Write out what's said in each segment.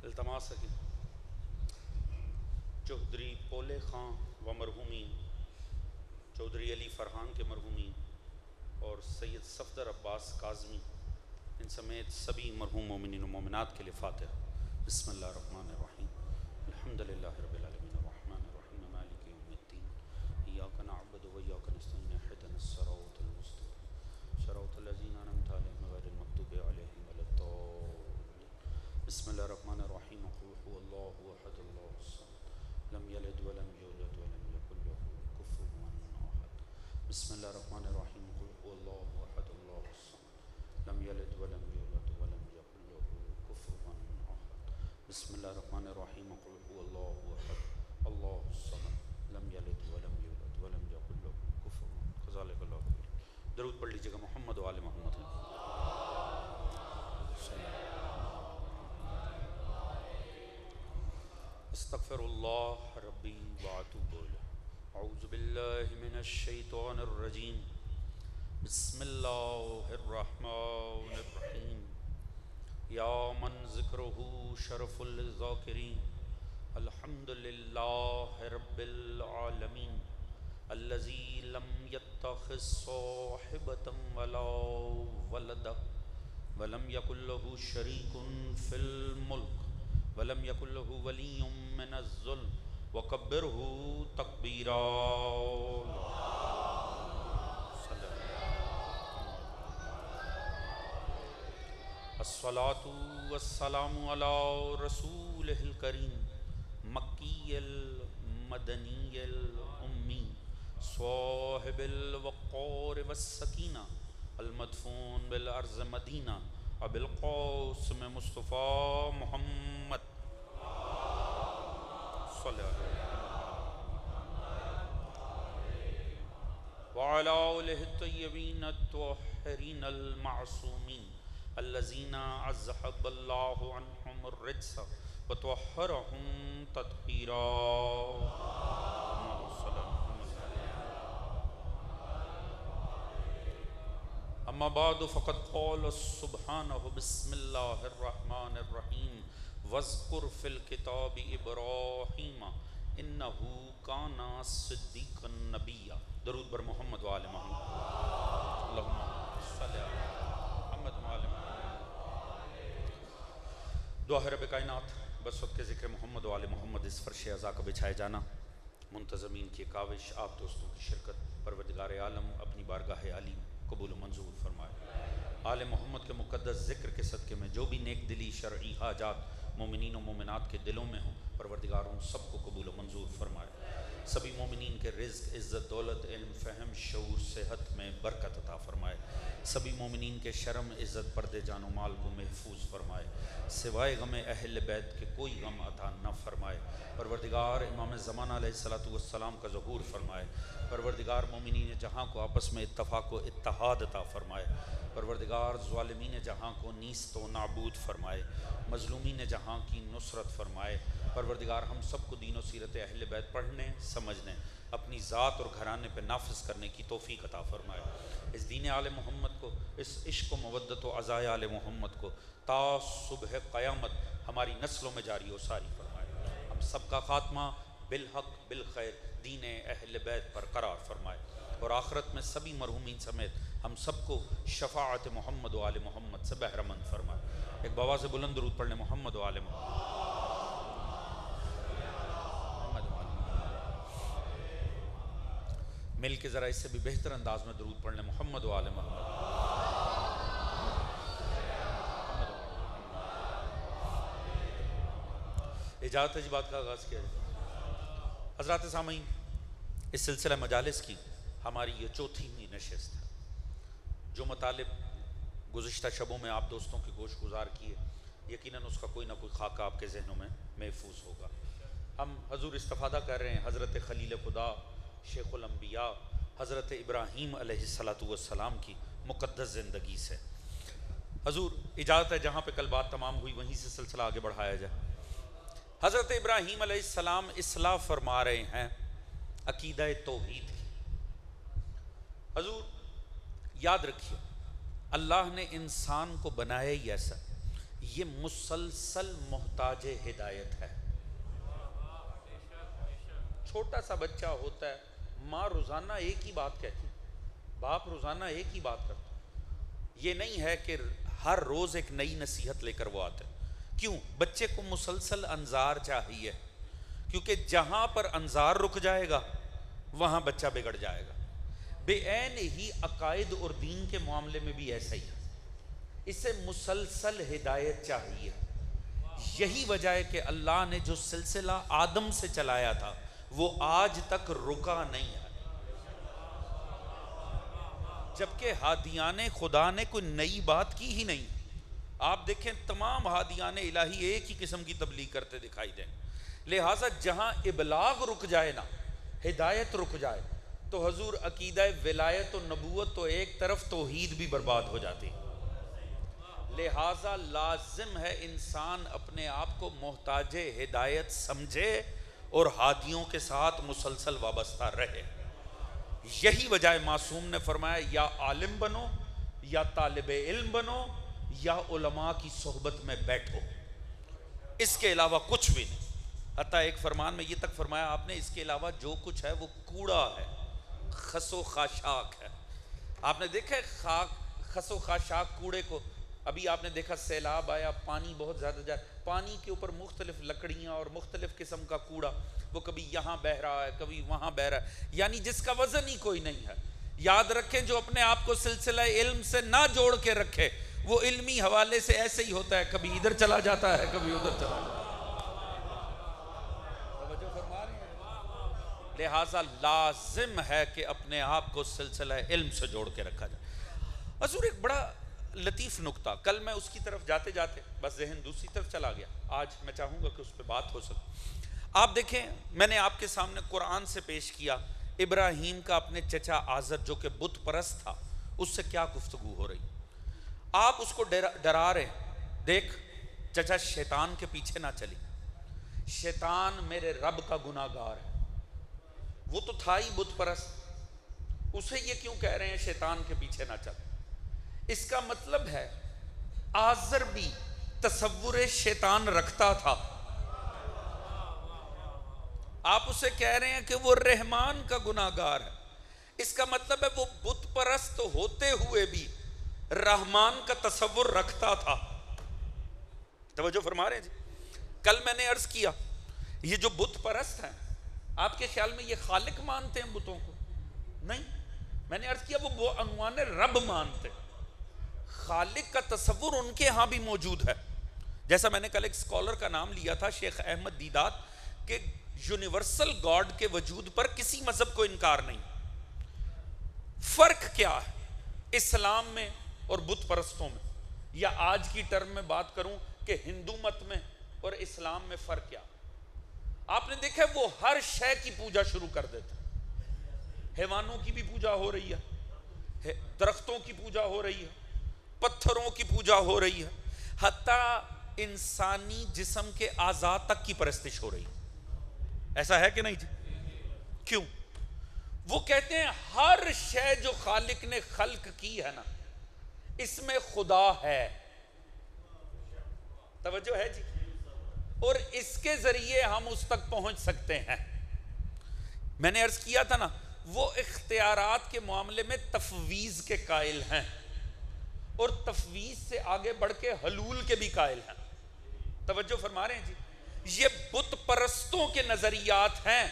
التماس ہے کہ چودھری پولے خان و مرحومین، چودھری علی فرحان کے مرحومین اور سید صفدر عباس کاظمی ان سمیت سبھی مرحوم مومنین و مومنات کے لیے فاتحہ۔ بسم اللہ الرحمن الرحیم۔ الحمدللہ رب العالمین الرحمن الرحیم مالک یوم الدین، ایاک نعبد و ایاک نستعین، اہدنا الصراط المستقیم صراط الذین انعمت علیہم غیر المغضوب علیہم ولا الضالین۔ بسم اللہ الرحمن الرحیم۔ قل هو اللہ احد اللہ الصمد لم یلد ولم یولد ولم یکن له کفوا احد۔ بسم اللہ الرحمن الرحیم۔ قل هو اللہ احد اللہ الصمد لم یلد ولم یولد ولم یکن له کفوا احد۔ بسم اللہ الرحمن الرحیم۔ قل هو اللہ احد اللہ الصمد لم یلد ولم یولد ولم یکن له کفوا احد۔ کذالک اللہ۔ درود پڑھ لیجیے گا محمد و آل محمد۔ استغفر اللہ ربی واتوب الیہ۔ اعوذ باللہ من الشیطان الرجیم۔ بسم اللہ الرحمن الرحیم۔ یا من ذکرہ شرف الذاکرین، الحمد للہ رب العالمین، الذی لم یتخذ صاحبۃ ولا ولدا ولم یکن لہ شریک فی الملک ولم یکن لہ ولی من الذل وکبرہ تکبیرا۔ الصلاۃ والسلام علی رسولہ الکریم، مکی المدنی الامی، صاحب الوقار والسکینہ، المدفون بالارض مدینہ، ابی القاسم مصطفیٰ محمد صلی اللہ علیہ وعلی آلہ الطیبین الطاہرین المعصومین، الذین اذھب اللہ عنہم الرجس وطہرہم تطہیرا۔ اما بعد فقد قال سبحانہ بسم اللہ الرحمن الرحیم، واذکر فی الکتاب ابراہیم انہ کان صدیقا نبیا۔ درود بر محمد و آل محمد۔ اللہم صلی علی محمد و آل محمد۔ دعا ہے رب کائنات بسوت کے ذکر محمد و آل محمد اس فرش عزا کا بچھائے جانا، منتظمین کی کاوش، آپ دوستوں کی شرکت، پروردگار عالم اپنی بارگاہ علیم قبول و منظور فرمائے۔ آل محمد کے مقدس ذکر کے صدقے میں جو بھی نیک دلی شرعی حاجات مومنین و مومنات کے دلوں میں ہوں، پروردگار ان سب کو قبول و منظور فرمائے۔ سبھی مومنین کے رزق، عزت، دولت، علم، فہم، شعور، صحت میں برکت عطا فرمائے۔ سبھی مومنین کے شرم، عزت، پردے، جان و مال کو محفوظ فرمائے۔ سوائے غم اہل بیت کے کوئی غم عطا نہ فرمائے۔ پروردگار امام زمانہ علیہ السلام کا ظہور فرمائے۔ پروردگار مومنین جہاں کو آپس میں اتفاق و اتحاد عطا فرمائے۔ پروردگار ظالمین جہاں کو نیست و نابود فرمائے۔ مظلومین جہاں کی نصرت فرمائے۔ پروردگار ہم سب کو دین و سیرت اہل بیت پڑھنے، سمجھنے، اپنی ذات اور گھرانے پہ نافذ کرنے کی توفیق عطا فرمائے۔ اس دین آل محمد کو، اس عشق و مودت و عزائے آل محمد کو تا صبح قیامت ہماری نسلوں میں جاری و ساری فرمائے۔ ہم سب کا خاتمہ بالحق بالخیر دین اہل بیت پر قرار فرمائے، اور آخرت میں سبھی مرحومین سمیت ہم سب کو شفاعت محمد و آل محمد سے بہرہ مند فرمائے۔ ایک بآواز بلند درود پڑھ لیں، محمد و آل محمد۔ مل کے ذرا اس سے بھی بہتر انداز میں درود پڑھ لیں، محمد و آل محمد۔ اجازت ہے جی بات کا آغاز کیا جائے۔ حضرات سامعین، اس سلسلہ مجالس کی ہماری یہ چوتھی نشست ہے۔ جو مطالب گزشتہ شبوں میں آپ دوستوں کی گوش گزار کیے، یقیناً اس کا کوئی نہ کوئی خاکہ آپ کے ذہنوں میں محفوظ ہوگا۔ ہم حضور استفادہ کر رہے ہیں حضرت خلیل خدا، شیخ الانبیاء، حضرت ابراہیم علیہ السلام کی مقدس زندگی سے۔ حضور اجازت ہے جہاں پہ کل بات تمام ہوئی وہیں سے سلسلہ آگے بڑھایا جائے۔ حضرت ابراہیم علیہ السلام اصلاح فرما رہے ہیں عقیدہ توحید کی۔ حضور یاد رکھیے، اللہ نے انسان کو بنایا ہی ایسا، یہ مسلسل محتاج ہدایت ہے. چھوٹا سا بچہ ہوتا ہے، ماں روزانہ ایک ہی بات کہتی، باپ روزانہ ایک ہی بات کرتا. یہ نہیں ہے کہ ہر روز ایک نئی نصیحت لے کر وہ آتے. کیوں؟ بچے کو مسلسل انظار چاہیے، کیونکہ جہاں پر انظار رک جائے گا وہاں بچہ بگڑ جائے گا. بے عین ہی عقائد اور دین کے معاملے میں بھی ایسا ہی ہے، اسے مسلسل ہدایت چاہیے. یہی وجہ ہے کہ اللہ نے جو سلسلہ آدم سے چلایا تھا وہ آج تک رکا نہیں ہے. جبکہ ہادیان خدا نے کوئی نئی بات کی ہی نہیں. آپ دیکھیں تمام ہادیان الہی ایک ہی قسم کی تبلیغ کرتے دکھائی دیں. لہٰذا جہاں ابلاغ رک جائے نا، ہدایت رک جائے، تو حضور عقیدہ ولایت و نبوت تو ایک طرف، توحید بھی برباد ہو جاتی. لہٰذا لازم ہے انسان اپنے آپ کو محتاج ہدایت سمجھے اور ہادیوں کے ساتھ مسلسل وابستہ رہے. یہی وجہ معصوم نے فرمایا یا عالم بنو، یا طالب علم بنو، یا علماء کی صحبت میں بیٹھو، اس کے علاوہ کچھ بھی نہیں. حتیٰ ایک فرمان میں یہ تک فرمایا آپ نے، اس کے علاوہ جو کچھ ہے وہ کوڑا ہے، خس و خاشاک ہے. آپ نے دیکھا ہے خس و خاشاک کوڑے کو؟ ابھی آپ نے دیکھا سیلاب آیا، پانی بہت زیادہ جائے، پانی کے اوپر مختلف لکڑیاں اور مختلف قسم کا کوڑا، وہ کبھی یہاں بہہ رہا ہے کبھی وہاں بہہ رہا ہے، یعنی جس کا وزن ہی کوئی نہیں ہے. یاد رکھیں جو اپنے آپ کو سلسلہ علم سے نہ جوڑ کے رکھے وہ علمی حوالے سے ایسے ہی ہوتا ہے، کبھی ادھر چلا جاتا ہے کبھی ادھر چلا جاتا ہے. توجہ فرما رہے ہیں؟ لہٰذا لازم ہے کہ اپنے آپ کو سلسلہ علم سے جوڑ کے رکھا جائے. حضور ایک بڑا لطیف نکتہ، کل میں اس کی طرف جاتے جاتے بس ذہن دوسری طرف چلا گیا، آج میں چاہوں گا کہ اس پہ بات ہو سکے. آپ دیکھیں میں نے آپ کے سامنے قرآن سے پیش کیا ابراہیم کا اپنے چچا آزر جو کہ بت پرست تھا اس سے کیا گفتگو ہو رہی. آپ اس کو ڈرا رہے ہیں، دیکھ چچا شیطان کے پیچھے نہ چلی، شیطان میرے رب کا گناہ گار ہے. وہ تو تھا ہی بت پرست، اسے یہ کیوں کہہ رہے ہیں شیطان کے پیچھے نہ چل؟ اس کا مطلب ہے آزر بھی تصور شیطان رکھتا تھا. آپ اسے کہہ رہے ہیں کہ وہ رحمان کا گناہ گار ہے، اس کا مطلب ہے وہ بت پرست ہوتے ہوئے بھی رحمان کا تصور رکھتا تھا. توجہ فرما رہے ہیں جی؟ کل میں نے عرض کیا یہ جو بت پرست ہیں آپ کے خیال میں یہ خالق مانتے ہیں بتوں کو؟ نہیں، میں نے عرض کیا وہ عنوان رب مانتے. خالق کا تصور ان کے ہاں بھی موجود ہے. جیسا میں نے کل ایک اسکالر کا نام لیا تھا شیخ احمد دیدات، کہ یونیورسل گاڈ کے وجود پر کسی مذہب کو انکار نہیں. فرق کیا ہے اسلام میں اور بت پرستوں میں؟ یا آج کی ٹرم میں بات کروں کہ ہندو مت میں اور اسلام میں فرق کیا؟ آپ نے دیکھا وہ ہر شے کی پوجا شروع کر دیتے، حیوانوں کی بھی پوجا ہو رہی ہے، درختوں کی پوجا ہو رہی ہے، پتھروں کی پوجا ہو رہی ہے، حتیٰ انسانی جسم کے اعضاء تک کی پرستش ہو رہی ہے. ایسا ہے کہ نہیں جی؟ کیوں؟ وہ کہتے ہیں ہر شے جو خالق نے خلق کی ہے نا اس میں خدا ہے. توجہ ہے جی؟ اور اس کے ذریعے ہم اس تک پہنچ سکتے ہیں. میں نے عرض کیا تھا نا وہ اختیارات کے معاملے میں تفویض کے قائل ہیں اور تفویض سے آگے بڑھ کے حلول کے بھی قائل ہیں. توجہ فرما رہے ہیں جی؟ یہ بت پرستوں کے نظریات ہیں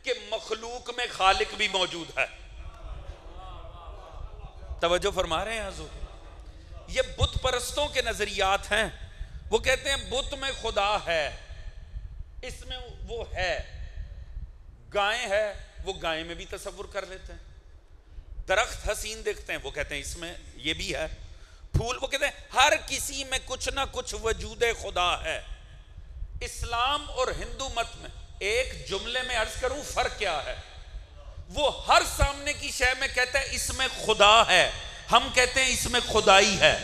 کہ مخلوق میں خالق بھی موجود ہے. توجہ فرما رہے ہیں حضور؟ یہ بت پرستوں کے نظریات ہیں. وہ کہتے ہیں بت میں خدا ہے، اس میں وہ ہے. گائیں ہے، وہ گائیں میں بھی تصور کر لیتے ہیں. درخت حسین دیکھتے ہیں، وہ کہتے ہیں اس میں یہ بھی ہے. پھول، وہ کہتے ہیں ہر کسی میں کچھ نہ کچھ وجود خدا ہے. اسلام اور ہندو مت میں ایک جملے میں عرض کروں فرق کیا ہے؟ وہ ہر سامنے کی شے میں کہتا ہے اس میں خدا ہے، ہم کہتے ہیں اس میں خدائی ہے.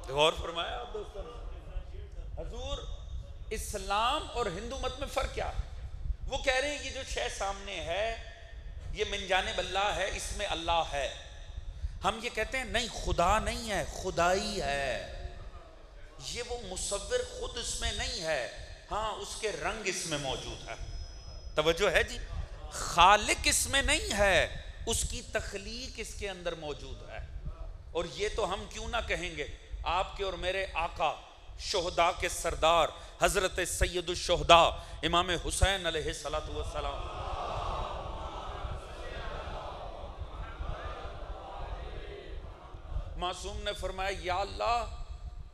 غور فرمایا آپ دوستوں نے؟ حضور اسلام اور ہندو مت میں فرق کیا ہے؟ وہ کہہ رہے ہیں یہ جو شے سامنے ہے یہ من جانب اللہ ہے، اس میں اللہ ہے. ہم یہ کہتے ہیں نہیں خدا نہیں ہے، خدائی ہے. یہ وہ مصور خود اس میں نہیں ہے، ہاں اس کے رنگ اس میں موجود ہے. توجہ ہے جی؟ خالق اس میں نہیں ہے، اس کی تخلیق اس کے اندر موجود ہے. اور یہ تو ہم کیوں نہ کہیں گے، آپ کے اور میرے آقا شہداء کے سردار حضرت سید الشہداء امام حسین علیہ السلام معصوم نے فرمایا یا اللہ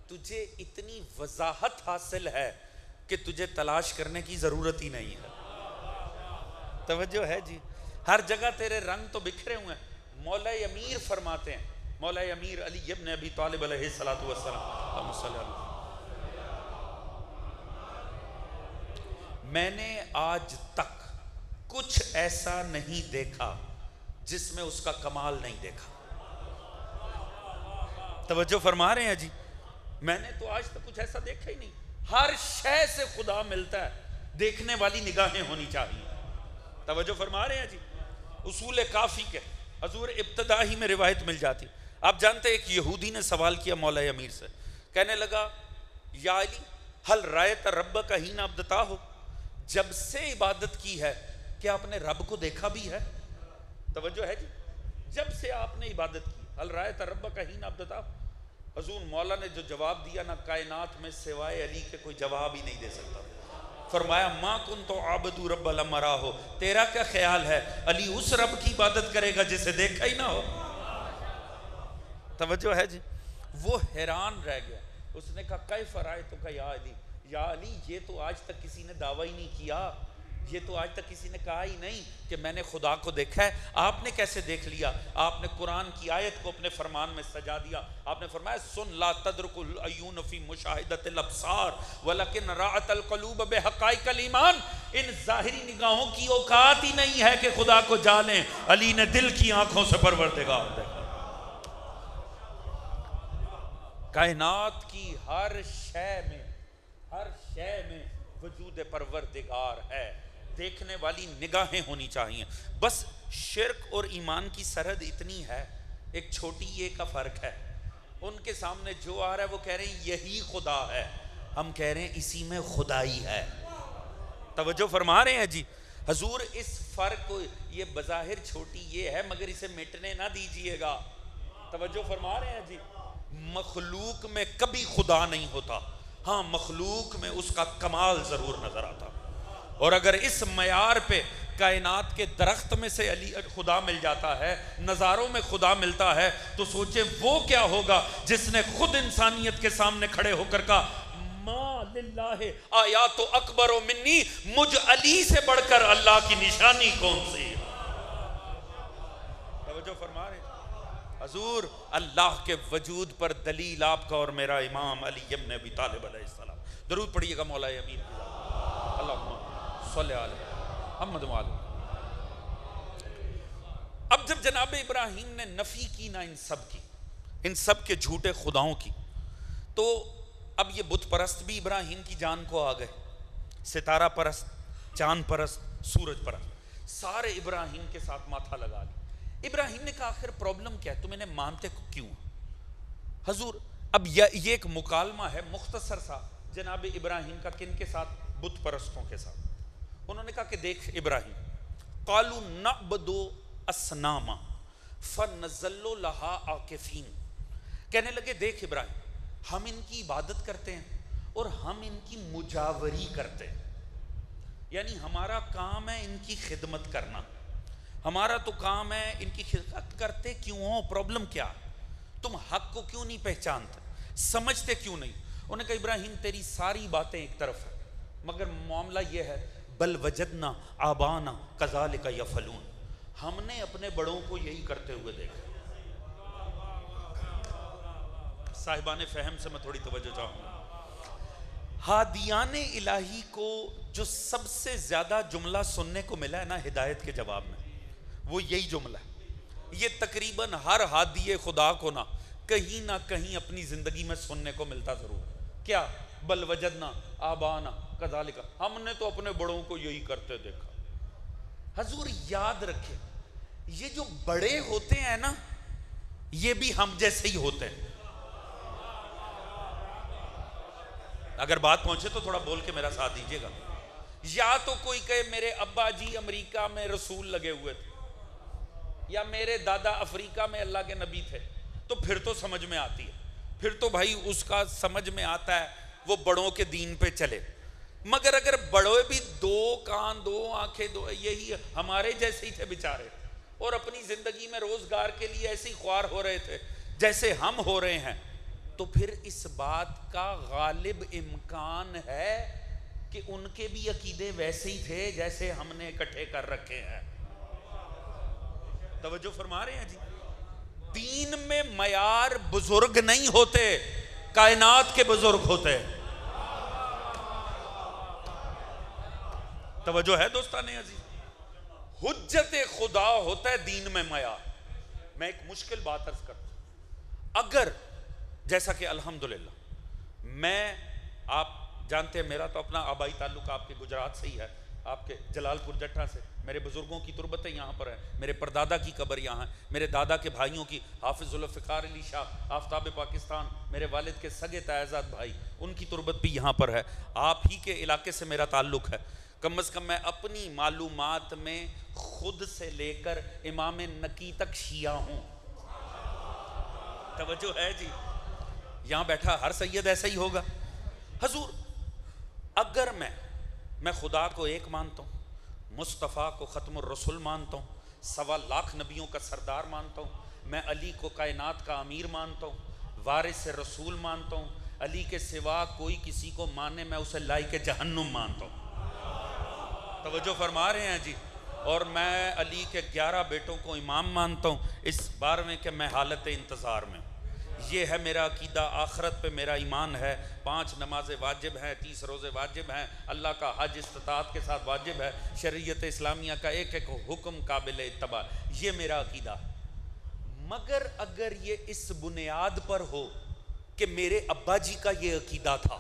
تجھے اتنی وضاحت حاصل ہے کہ تجھے تلاش کرنے کی ضرورت ہی نہیں ہے. توجہ ہے جی؟ ہر جگہ تیرے رنگ تو بکھرے ہوئے ہیں. مولا امیر فرماتے ہیں، مولا امیر علی ابن ابی طالب علیہ السلام، میں نے آج تک کچھ ایسا نہیں دیکھا جس میں اس کا کمال نہیں دیکھا. توجہ فرما رہے ہیں جی؟ میں نے تو آج تک کچھ ایسا دیکھا ہی نہیں. ہر شے سے خدا ملتا ہے، دیکھنے والی نگاہیں ہونی چاہیے. توجہ فرما رہے ہیں جی؟ اصول کافی کے حضور ابتدا ہی میں روایت مل جاتی. آپ جانتے ایک یہودی نے سوال کیا مولا امیر سے، کہنے لگا یا علی حل رایت ربک حین ابدتہ، جب سے عبادت کی ہے کہ آپ نے رب کو دیکھا بھی ہے؟ توجہ ہے جی؟ جب سے آپ نے عبادت کی، حل رایت ربک حین ابدتہ. حضور مولا نے جو جواب دیا نا، کائنات میں سوائے علی کے کوئی جواب ہی نہیں دے سکتا. فرمایا ما کنت عابد رب لما راہ، تیرا کیا خیال ہے علی اس رب کی عبادت کرے گا جسے دیکھا ہی نہ ہو؟ توجہ ہے جی؟ وہ حیران رہ گیا. اس نے کہا کیف رأیتک یا علی، یا علی یہ تو آج تک کسی نے دعویٰ ہی نہیں کیا، یہ تو آج تک کسی نے کہا ہی نہیں کہ میں نے خدا کو دیکھا ہے. آپ نے کیسے دیکھ لیا؟ آپ نے قرآن کی آیت کو اپنے فرمان میں سجا دیا. آپ نے فرمایا سن لا تدرک العیون فی مشاہدت الابصار ولکن راعت القلوب بحقائق الایمان. ان ظاہری نگاہوں کی اوقات ہی نہیں ہے کہ خدا کو جانیں، علی نے دل کی آنکھوں سے پروردگار دیکھا. کائنات کی ہر شے میں وجود پروردگار ہے. دیکھنے والی نگاہیں ہونی چاہیے. بس شرک اور ایمان کی سرحد اتنی ہے، ایک چھوٹی یہ کا فرق ہے. ان کے سامنے جو آ رہا ہے وہ کہہ رہے ہیں یہی خدا ہے، ہم کہہ رہے ہیں اسی میں خدائی ہے. توجہ فرما رہے ہیں جی؟ حضور اس فرق کو، یہ بظاہر چھوٹی یہ ہے مگر اسے مٹنے نہ دیجئے گا. توجہ فرما رہے ہیں جی؟ مخلوق میں کبھی خدا نہیں ہوتا، ہاں مخلوق میں اس کا کمال ضرور نظر آتا. اور اگر اس معیار پہ کائنات کے درخت میں سے علی خدا مل جاتا ہے، نظاروں میں خدا ملتا ہے، تو سوچے وہ کیا ہوگا جس نے خود انسانیت کے سامنے کھڑے ہو کر کہا ما للہ آیات اکبر منی، مجھ علی سے بڑھ کر اللہ کی نشانی کون سی ہے؟ توجہ فرما رہے ہیں حضور؟ اللہ کے وجود پر دلیل آپ کا اور میرا امام علی ابن ابی طالب علیہ السلام. درود پڑھیے گا مولا امین کی ذات. اللہم صلی علیہ محمد وآلہ. اب جب جناب ابراہیم نے نفی کی نا ان سب کے جھوٹے خداؤں کی، تو اب یہ بت پرست بھی ابراہیم کی جان کو آ گئے. ستارہ پرست، چاند پرست، سورج پرست، سارے ابراہیم کے ساتھ ماتھا لگا لی. ابراہیم نے کہا آخر پرابلم کیا ہے، تم انہیں مانتے کیوں؟ حضور اب یہ ایک مکالمہ ہے مختصر سا جناب ابراہیم کا کن کے ساتھ؟ بت پرستوں کے ساتھ. انہوں نے کہا کہ دیکھ ابراہیم، قالوا نعبد اصنام فنظل لها عاکفین. کہنے لگے دیکھ ابراہیم، ہم ان کی عبادت کرتے ہیں اور ہم ان کی مجاوری کرتے ہیں. یعنی ہمارا کام ہے ان کی خدمت کرنا، ہمارا تو کام ہے ان کی خدمت. کرتے کیوں ہو؟ پرابلم کیا؟ تم حق کو کیوں نہیں پہچانتے؟ سمجھتے کیوں نہیں؟ انہوں نے کہا ابراہیم تیری ساری باتیں ایک طرف ہے مگر معاملہ یہ ہے بل وجدنا آبانا کذالک یفعلون، ہم نے اپنے بڑوں کو یہی کرتے ہوئے دیکھا. صاحبان فہم سے میں تھوڑی توجہ چاہوں گا. ہادیان الہی کو جو سب سے زیادہ جملہ سننے کو ملا ہے نا ہدایت کے جواب میں، وہ یہی جملہ ہے. یہ تقریباً ہر ہادی خدا کو نا کہیں نہ کہیں اپنی زندگی میں سننے کو ملتا ضرور. کیا؟ بل وجدنا آبانا کذالک، ہم نے تو اپنے بڑوں کو یہی کرتے دیکھا. حضور یاد رکھے یہ جو بڑے ہوتے ہیں نا، یہ بھی ہم جیسے ہی ہوتے ہیں. اگر بات پہنچے تو تھوڑا بول کے میرا ساتھ دیجیے گا. یا تو کوئی کہے میرے ابا جی امریکہ میں رسول لگے ہوئے تھے، یا میرے دادا افریقہ میں اللہ کے نبی تھے، تو پھر تو سمجھ میں آتی ہے، پھر تو بھائی اس کا سمجھ میں آتا ہے وہ بڑوں کے دین پہ چلے. مگر اگر بڑے بھی دو کان دو آنکھیں دو یہی ہمارے جیسے ہی تھے بیچارے، اور اپنی زندگی میں روزگار کے لیے ایسے ہی خوار ہو رہے تھے جیسے ہم ہو رہے ہیں، تو پھر اس بات کا غالب امکان ہے کہ ان کے بھی عقیدے ویسے ہی تھے جیسے ہم نے اکٹھے کر رکھے ہیں. توجہ فرما رہے ہیں جی؟ دین میں معیار بزرگ نہیں ہوتے، کائنات کے بزرگ ہوتے ہیں. توجہ ہے دوستان عزیز؟ حجت خدا ہوتا ہے دین میں معیار. میں ایک مشکل بات عرض کرتا ہوں. اگر جیسا کہ الحمدللہ میں، آپ جانتے ہیں میرا تو اپنا آبائی تعلق آپ کے گجرات سے ہی ہے، آپ کے جلال پور جٹھا سے. میرے بزرگوں کی تربتیں یہاں پر ہیں، میرے پردادا کی قبر یہاں ہے، میرے دادا کے بھائیوں کی، حافظ الفقار علی شاہ آفتاب پاکستان، میرے والد کے سگے تائزاد بھائی، ان کی تربت بھی یہاں پر ہے. آپ ہی کے علاقے سے میرا تعلق ہے. کم از کم میں اپنی معلومات میں خود سے لے کر امام نقی تک شیعہ ہوں. توجہ ہے جی؟ یہاں بیٹھا ہر سید ایسا ہی ہوگا. حضور اگر میں خدا کو ایک مانتا ہوں، مصطفیٰ کو ختم الرسول مانتا ہوں، 1.25 لاکھ نبیوں کا سردار مانتا ہوں، میں علی کو کائنات کا امیر مانتا ہوں، وارث رسول مانتا ہوں، علی کے سوا کوئی کسی کو مانے میں اسے لائق جہنم مانتا ہوں. توجہ فرما رہے ہیں جی؟ اور میں علی کے 11 بیٹوں کو امام مانتا ہوں، اس بار میں کہ میں حالت انتظار میں ہوں. یہ ہے میرا عقیدہ. آخرت پہ میرا ایمان ہے. 5 نمازیں واجب ہیں، 30 روزے واجب ہیں، اللہ کا حج استطاعت کے ساتھ واجب ہے، شریعت اسلامیہ کا ایک ایک حکم قابل اتباع. یہ میرا عقیدہ. مگر اگر یہ اس بنیاد پر ہو کہ میرے ابا جی کا یہ عقیدہ تھا،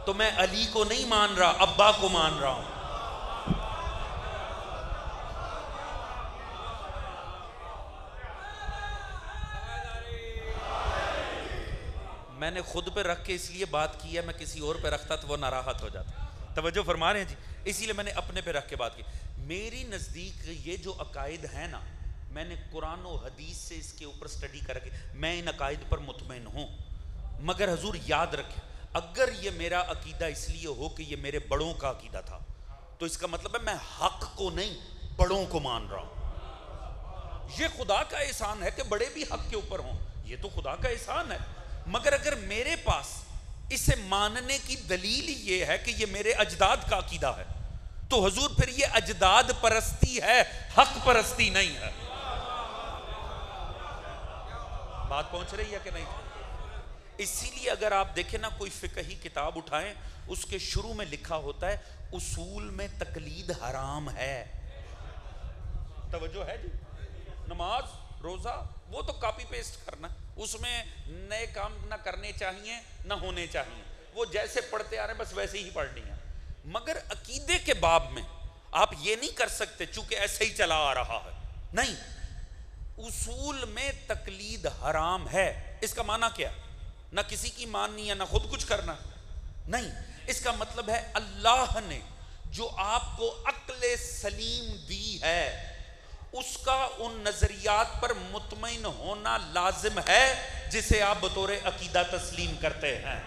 تو میں علی کو نہیں مان رہا، ابا کو مان رہا ہوں. میں نے خود پہ رکھ کے اس لیے بات کی ہے، میں کسی اور پہ رکھتا تو وہ ناراحت ہو جاتا. توجہ فرما رہے ہیں جی؟ اسی لیے میں نے اپنے پہ رکھ کے بات کی. میری نزدیک یہ جو عقائد ہیں نا، میں نے قرآن و حدیث سے اس کے اوپر سٹڈی کر کے میں ان عقائد پر مطمئن ہوں. مگر حضور یاد رکھیں، اگر یہ میرا عقیدہ اس لیے ہو کہ یہ میرے بڑوں کا عقیدہ تھا، تو اس کا مطلب ہے میں حق کو نہیں بڑوں کو مان رہا ہوں. یہ خدا کا احسان ہے کہ بڑے بھی حق کے اوپر ہوں، یہ تو خدا کا احسان ہے. مگر اگر میرے پاس اسے ماننے کی دلیل یہ ہے کہ یہ میرے اجداد کا عقیدہ ہے، تو حضور پھر یہ اجداد پرستی ہے، حق پرستی نہیں ہے. بات پہنچ رہی ہے کہ نہیں؟ اسی لیے اگر آپ دیکھیں نا، کوئی فقہی کتاب اٹھائیں، اس کے شروع میں لکھا ہوتا ہے اصول میں تقلید حرام ہے. توجہ ہے جی؟ نماز روزہ وہ تو کاپی پیسٹ کرنا، اس میں نئے کام نہ کرنے چاہیے نہ ہونے چاہیے، وہ جیسے پڑھتے آ رہے ہیں بس ویسے ہی پڑھنی ہے. مگر عقیدے کے باب میں آپ یہ نہیں کر سکتے چونکہ ایسے ہی چلا آ رہا ہے. نہیں، اصول میں تقلید حرام ہے. اس کا معنی کیا؟ نہ کسی کی ماننی ہے نہ خود کچھ کرنا. نہیں، اس کا مطلب ہے اللہ نے جو آپ کو عقل سلیم دی ہے، اس کا ان نظریات پر مطمئن ہونا لازم ہے جسے آپ بطور عقیدہ تسلیم کرتے ہیں.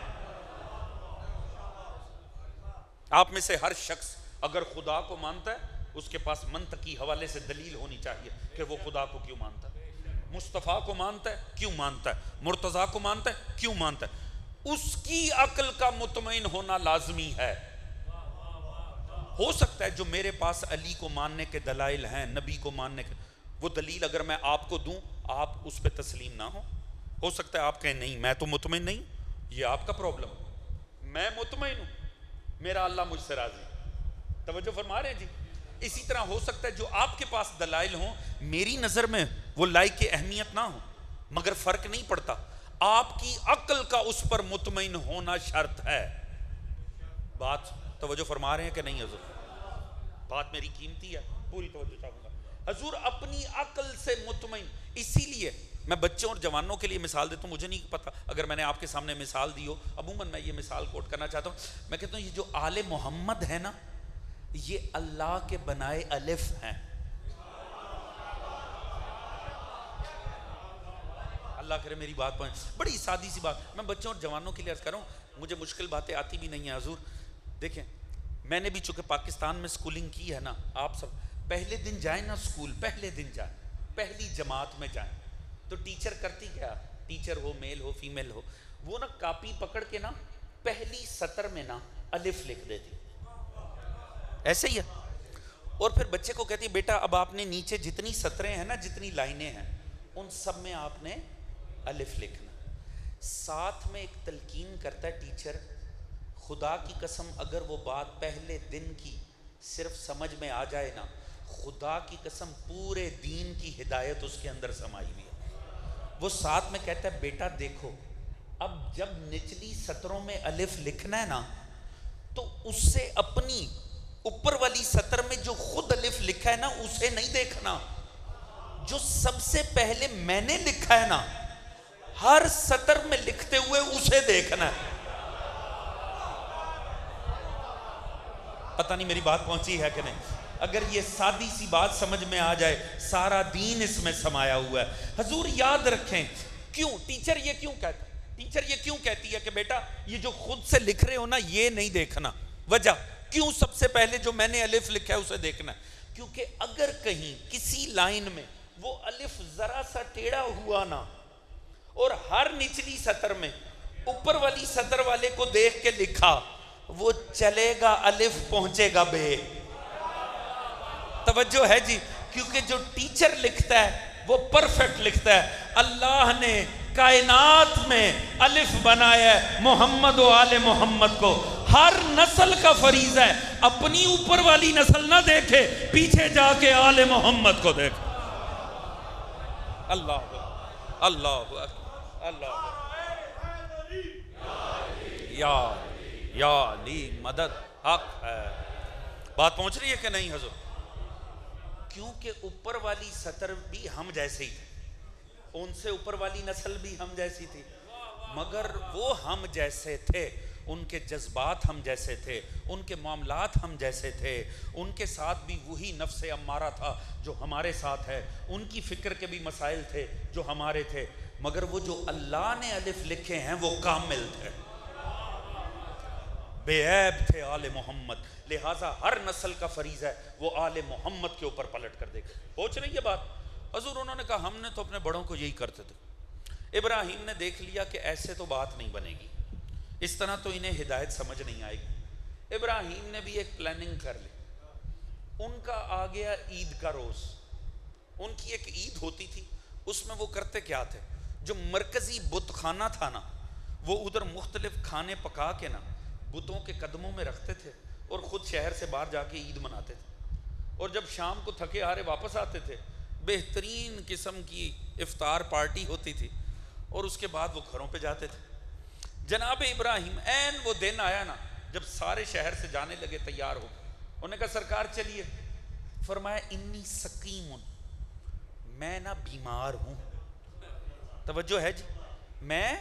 آپ میں سے ہر شخص اگر خدا کو مانتا ہے، اس کے پاس منطقی حوالے سے دلیل ہونی چاہیے کہ وہ خدا کو کیوں مانتا ہے. مصطفیٰ کو مانتا ہے کیوں مانتا ہے، مرتضیٰ کو مانتا ہے کیوں مانتا ہے. اس کی عقل کا مطمئن ہونا لازمی ہے. ہو سکتا ہے جو میرے پاس علی کو ماننے کے دلائل ہیں، نبی کو ماننے کے، وہ دلیل اگر میں آپ کو دوں آپ اس پہ تسلیم نہ ہو سکتا ہے آپ کہیں نہیں میں تو مطمئن نہیں. یہ آپ کا پرابلم. میں مطمئن ہوں، میرا اللہ مجھ سے راضی. توجہ فرما رہے ہیں جی؟ اسی طرح ہو سکتا ہے جو آپ کے پاس دلائل ہوں میری نظر میں وہ لائق اہمیت نہ ہو، مگر فرق نہیں پڑتا، آپ کی عقل کا اس پر مطمئن ہونا شرط ہے. بات توجہ فرما رہے ہیں کہ نہیں حضور؟ بات میری قیمتی ہے، پوری توجہ چاہوں گا. حضور اپنی عقل سے مطمئن. اسی لیے میں بچوں اور جوانوں کے لیے مثال دیتا ہوں. مجھے نہیں پتا اگر میں نے آپ کے سامنے مثال دی ہو, عموماً میں یہ مثال کوٹ کرنا چاہتا ہوں. میں کہتا ہوں یہ جو آل محمد ہے نا, یہ اللہ کے بنائے الف ہیں. اللہ کرے میری بات پہنچ. بڑی سادی سی بات میں بچوں اور جوانوں کے لیے عرض کر رہا ہوں. مجھے مشکل باتیں آتی بھی نہیں ہیں حضور. دیکھیں میں نے بھی چونکہ پاکستان میں سکولنگ کی ہے نا, آپ سب پہلے دن جائیں نا سکول, پہلے دن جائیں, پہلی جماعت میں جائیں, تو ٹیچر کرتی کیا, ٹیچر ہو میل ہو فیمیل ہو, وہ نا کاپی پکڑ کے نا پہلی سطر میں نا الف لکھ دیتی, ایسے ہی ہے. اور پھر بچے کو کہتی ہے بیٹا اب آپ نے نیچے جتنی سطریں ہیں نا, جتنی لائنیں ہیں, ان سب میں آپ نے الف لکھنا. ساتھ میں ایک تلقین کرتا ہے ٹیچر, خدا کی قسم اگر وہ بات پہلے دن کی صرف سمجھ میں آ جائے نا, خدا کی قسم پورے دین کی ہدایت اس کے اندر سمائی ہوئی ہے. وہ ساتھ میں کہتا ہے بیٹا دیکھو اب جب نچلی سطروں میں الف لکھنا ہے نا, تو اس سے اپنی اوپر والی سطر میں جو خود الف لکھا ہے نا اسے نہیں دیکھنا, جو سب سے پہلے میں نے لکھا ہے نا ہر سطر میں لکھتے ہوئے اسے دیکھنا ہے. پتہ نہیں میری بات پہنچی ہے کہ نہیں. اگر یہ سادی سی بات سمجھ میں آ جائے, سارا دین اس میں سمایا ہوا ہے. حضور یاد رکھیں کیوں ٹیچر یہ کیوں کہتا ہے, ٹیچر یہ کیوں کہتی ہے کہ بیٹا یہ جو خود سے لکھ رہے ہو نا یہ نہیں دیکھنا. وجہ کیوں سب سے پہلے جو میں نے الف لکھا ہے اسے دیکھنا ہے, کیونکہ اگر کہیں کسی لائن میں وہ الف ذرا سا ٹیڑھا ہوا نا, اور ہر نچلی سطر میں اوپر والی سطر والے کو دیکھ کے لکھا, وہ چلے گا الف پہنچے گا بے. توجہ ہے جی, کیونکہ جو ٹیچر لکھتا ہے وہ پرفیکٹ لکھتا ہے. اللہ نے کائنات میں الف بنایا ہے محمد و آل محمد کو. ہر نسل کا فریضہ ہے اپنی اوپر والی نسل نہ دیکھے, پیچھے جا کے آل محمد کو دیکھے. اللہ اللہ اللہ یا علی مدد حق ہے. بات پہنچ رہی ہے کہ نہیں حضور؟ کیونکہ اوپر والی سطر بھی ہم جیسے ہی تھے, ان سے اوپر والی نسل بھی ہم جیسی تھی, مگر وہ ہم جیسے تھے, ان کے جذبات ہم جیسے تھے, ان کے معاملات ہم جیسے تھے, ان کے ساتھ بھی وہی نفس امارہ تھا جو ہمارے ساتھ ہے, ان کی فکر کے بھی مسائل تھے جو ہمارے تھے, مگر وہ جو اللہ نے الف لکھے ہیں وہ کامل تھے, بے عیب تھے آل محمد. لہٰذا ہر نسل کا فریضہ ہے وہ آل محمد کے اوپر پلٹ کر دے گا. پہنچ رہی ہے بات؟ حضور انہوں نے کہا ہم نے تو اپنے بڑوں کو یہی کرتے تھے. ابراہیم نے دیکھ لیا کہ ایسے تو بات نہیں بنے گی, اس طرح تو انہیں ہدایت سمجھ نہیں آئے گی. ابراہیم نے بھی ایک پلاننگ کر لی. ان کا آ گیا عید کا روز. ان کی ایک عید ہوتی تھی, اس میں وہ کرتے کیا تھے, جو مرکزی بت خانہ تھا نا, وہ ادھر مختلف کھانے پکا کے نا بتوں کے قدموں میں رکھتے تھے اور خود شہر سے باہر جا کے عید مناتے تھے. اور جب شام کو تھکے ہارے واپس آتے تھے, بہترین قسم کی افطار پارٹی ہوتی تھی, اور اس کے بعد وہ گھروں پہ جاتے تھے. جناب ابراہیم این وہ دن آیا نا جب سارے شہر سے جانے لگے تیار ہو, انہوں نے کہا سرکار چلیے. فرمایا انی سقیم, میں نا بیمار ہوں. توجہ ہے جی, میں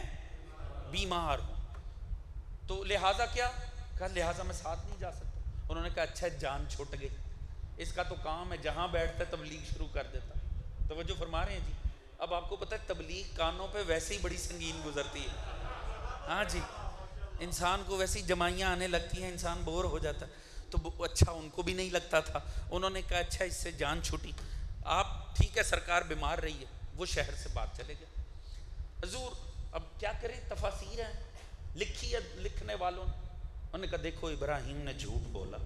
بیمار ہوں. تو لہٰذا کیا کہا, لہٰذا میں ساتھ نہیں جا سکتا. انہوں نے کہا اچھا جان چھوٹ گئی, اس کا تو کام ہے جہاں بیٹھتا ہے تبلیغ شروع کر دیتا. توجہ فرما رہے ہیں جی. اب آپ کو پتہ ہے تبلیغ کانوں پہ ویسے ہی بڑی سنگین گزرتی ہے. ہاں جی, انسان کو ویسی جمائیاں آنے لگتی ہیں, انسان بور ہو جاتا ہے. تو اچھا ان کو بھی نہیں لگتا تھا. انہوں نے کہا اچھا اس سے جان چھوٹی, آپ ٹھیک ہے سرکار بیمار رہی ہے. وہ شہر سے باہر چلے گئے. حضور اب کیا کریں, تفاسیر ہیں لکھی ہے لکھنے والوں نے. انہوں نے کہا دیکھو ابراہیم نے جھوٹ بولا.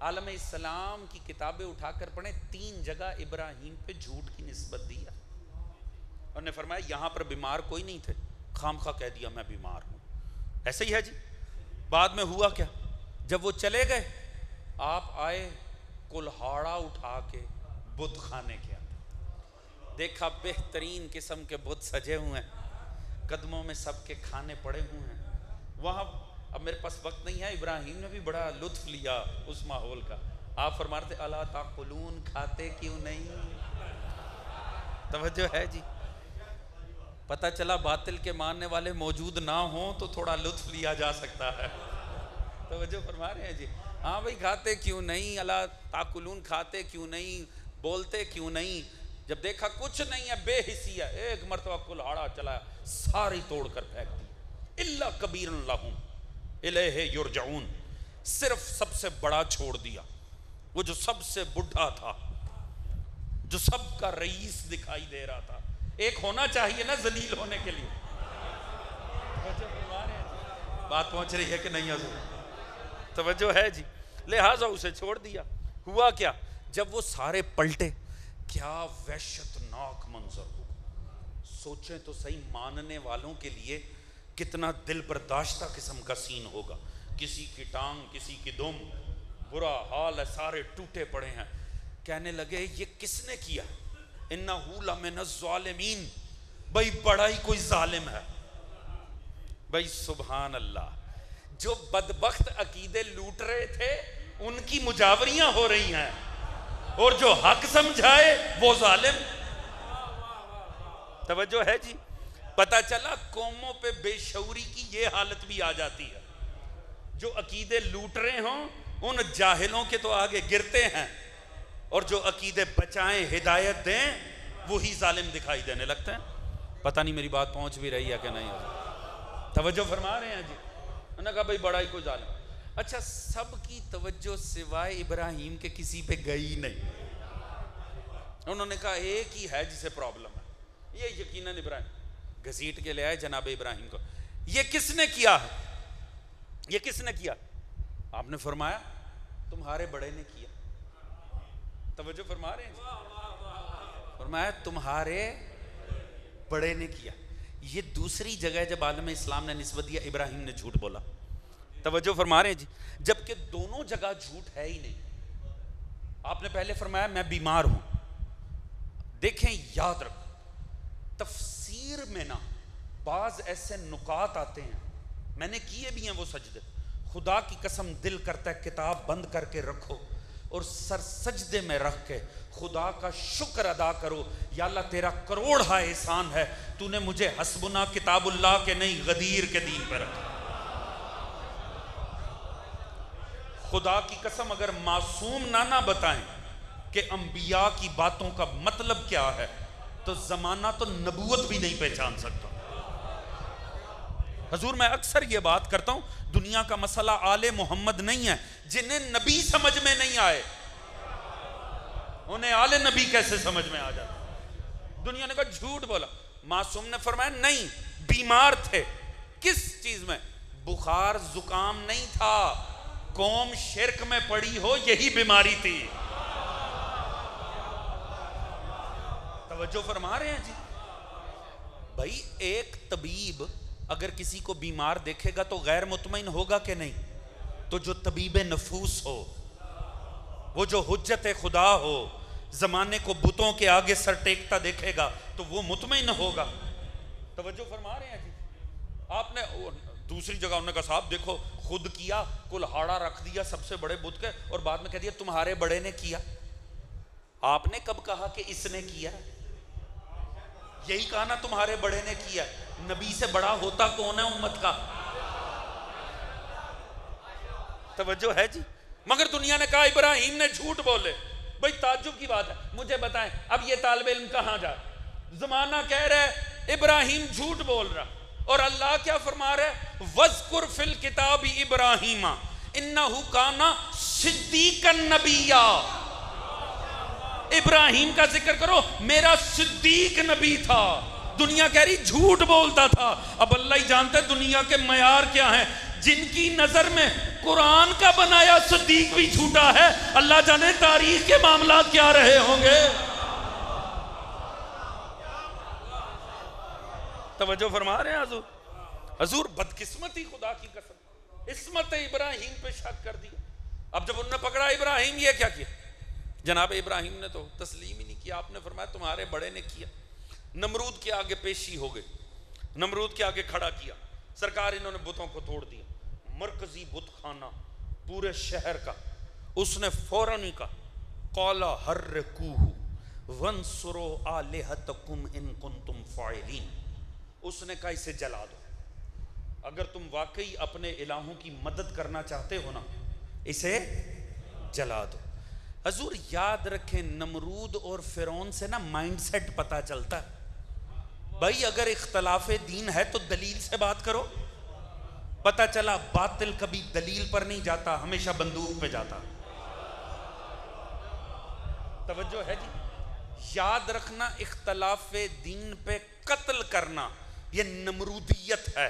عالم اسلام کی کتابیں اٹھا کر پڑھیں, 3 جگہ ابراہیم پہ جھوٹ کی نسبت دی ہے. انہوں نے فرمایا یہاں پر بیمار کوئی نہیں تھے, خام خواہ کہہ دیا میں بیمار ہوں. ایسے ہی ہے جی. بعد میں ہوا کیا, جب وہ چلے گئے آپ آئے کلہاڑا اٹھا کے بت خانے کے اندر, دیکھا بہترین قسم کے بت سجے ہوئے ہیں, قدموں میں سب کے کھانے پڑے ہوئے ہیں. وہاں اب میرے پاس وقت نہیں ہے, ابراہیم نے بھی بڑا لطف لیا اس ماحول کا. آپ فرماتے الا تاکلون، کھاتے کیوں نہیں؟ توجہ ہے جی؟ پتہ چلا باطل کے ماننے والے موجود نہ ہوں تو تھوڑا لطف لیا جا سکتا ہے۔ توجہ فرما رہے ہیں جی؟ ہاں بھئی کھاتے کیوں نہیں، الا تاکلون، کھاتے کیوں نہیں، بولتے کیوں نہیں؟ جب دیکھا کچھ نہیں ہے، بے حسی ہے، ایک مرتبہ کلہاڑا چلایا، ساری توڑ کر پھینک دی۔ الا کبیر لہم الیہ یرجعون، صرف سب سے بڑا چھوڑ دیا، وہ جو سب سے بڑھا تھا، جو سب کا رئیس دکھائی دے رہا تھا۔ ایک ہونا چاہیے نا ذلیل ہونے کے لیے۔ بات پہنچ رہی ہے کہ نہیں حضور؟ توجہ ہے جی؟ لہٰذا اسے چھوڑ دیا۔ ہوا کیا؟ جب وہ سارے پلٹے، کیا وحشتناک منظر ہو، سوچیں تو صحیح، ماننے والوں کے لیے کتنا دل برداشتہ قسم کا سین ہوگا۔ کسی کی ٹانگ، کسی کی دم، برا حال ہے، سارے ٹوٹے پڑے ہیں۔ کہنے لگے یہ کس نے کیا؟ انہو لمن الظالمین، بھئی بڑا ہی کوئی ظالم ہے۔ بھئی سبحان اللہ، جو بدبخت عقیدے لوٹ رہے تھے ان کی مجاوریاں ہو رہی ہیں، اور جو حق سمجھائے وہ ظالم۔ توجہ ہے جی؟ پتہ چلا قوموں پہ بے شعوری کی یہ حالت بھی آ جاتی ہے، جو عقیدے لوٹ رہے ہوں ان جاہلوں کے تو آگے گرتے ہیں، اور جو عقیدے بچائیں، ہدایت دیں، وہی ظالم دکھائی دینے لگتے ہیں۔ پتہ نہیں میری بات پہنچ بھی رہی ہے کہ نہیں؟ توجہ فرما رہے ہیں جی؟ انہوں نے کہا بھئی بڑا ہی کوئی ظالم۔ اچھا، سب کی توجہ سوائے ابراہیم کے کسی پہ گئی نہیں۔ انہوں نے کہا ایک ہی ہے جسے پرابلم ہے، یہ یقیناً ابراہیم۔ گھسیٹ کے لے آئے جناب ابراہیم کو۔ یہ کس نے کیا ہے؟ یہ کس نے کیا؟ آپ نے فرمایا تمہارے بڑے نے کیا۔ توجہ فرما رہے ہیں؟ فرمایا تمہارے بڑے نے کیا۔ یہ دوسری جگہ جب عالم اسلام نے نسبت دیا ابراہیم نے جھوٹ بولا۔ توجہ فرما رہے ہیں جی؟ جبکہ دونوں جگہ جھوٹ ہے ہی نہیں۔ آپ نے پہلے فرمایا میں بیمار ہوں۔ دیکھیں یاد رکھو، تفسیر میں نا بعض ایسے نکات آتے ہیں، میں نے کیے بھی ہیں وہ سجدے، خدا کی قسم دل کرتا ہے کتاب بند کر کے رکھو اور سر سجدے میں رکھ کے خدا کا شکر ادا کرو، یا اللہ تیرا کروڑ احسان ہے، تو نے مجھے حسبنا کتاب اللہ کے نہیں غدیر کے دین پہ رکھا۔ خدا کی قسم اگر معصوم نہ بتائیں کہ انبیاء کی باتوں کا مطلب کیا ہے تو زمانہ تو نبوت بھی نہیں پہچان سکتا۔ حضور میں اکثر یہ بات کرتا ہوں، دنیا کا مسئلہ آل محمد نہیں ہے، جنہیں نبی سمجھ میں نہیں آئے انہیں آل نبی کیسے سمجھ میں آ جاتا؟ دنیا نے کہا جھوٹ بولا، معصوم نے فرمایا نہیں، بیمار تھے۔ کس چیز میں؟ بخار زکام نہیں تھا، قوم شرک میں پڑی ہو یہی بیماری تھی۔ توجہ فرما رہے ہیں جی؟ بھائی ایک طبیب اگر کسی کو بیمار دیکھے گا تو غیر مطمئن ہوگا کہ نہیں؟ تو جو طبیب نفوس ہو، وہ جو حجت خدا ہو، زمانے کو بتوں کے آگے سر ٹیکتا دیکھے گا تو وہ مطمئن ہوگا۔ توجہ فرما رہے ہیں جی؟ آپ نے دوسری جگہ انہوں نے کہا صاحب دیکھو خود کیا، کلہاڑا رکھ دیا سب سے بڑے بت کے، اور بعد میں کہہ دیا تمہارے بڑے نے کیا۔ آپ نے کب کہا کہ اس نے کیا؟ یہی کہا نا تمہارے بڑے نے کیا۔ نبی سے بڑا ہوتا کون ہے امت کا؟ توجہ ہے جی؟ مگر دنیا نے کہا ابراہیم نے جھوٹ بولے۔ بھئی تعجب کی بات ہے، مجھے بتائیں اب یہ طالب علم کہاں جائے؟ زمانہ کہہ رہا ہے ابراہیم جھوٹ بول رہا، اور اللہ کیا فرما رہا ہے؟ وَذْكُرْ فِي الْكِتَابِ إِبْرَاهِيمَ إِنَّهُ كَانَ صِدِّيقًا نَبِيًّا۔ ابراہیم کا ذکر کرو، میرا صدیق نبی تھا۔ دنیا کہہ رہی جھوٹ بولتا تھا۔ اب اللہ ہی جانتا ہے دنیا کے معیار کیا ہیں۔ جن کی نظر میں قرآن کا بنایا صدیق بھی جھوٹا ہے، اللہ جانے تاریخ کے معاملات کیا رہے ہوں گے۔ توجہ فرما رہے ہیں حضور؟ حضور بدقسمتی خدا کی قسم، عصمت ابراہیم پہ شک کر دیا۔ اب جب انہوں نے پکڑا ابراہیم یہ کیا کیا؟ جناب ابراہیم نے تو تسلیم ہی نہیں کیا۔ آپ نے فرمایا تمہارے بڑے نے کیا۔ نمرود کے آگے پیشی ہو گئی، نمرود کے آگے کھڑا کیا، سرکار انہوں نے بتوں کو توڑ دیا۔ مرکزی بت خانہ پورے شہر کا، اس نے فوراً ہی کہا قال حرکوہ وانصروا آلہتکم ان کنتم فاعلین، اس نے کہا اسے جلا دو، اگر تم واقعی اپنے الہوں کی مدد کرنا چاہتے ہو نا اسے جلا دو۔ حضور یاد رکھیں نمرود اور فرعون سے نا مائنڈ سیٹ پتا چلتا ہے، بھائی اگر اختلاف دین ہے تو دلیل سے بات کرو۔ پتا چلا باطل کبھی دلیل پر نہیں جاتا، ہمیشہ بندوق پہ جاتا۔ توجہ ہے جی؟ یاد رکھنا اختلاف دین پہ قتل کرنا یہ نمرودیت ہے،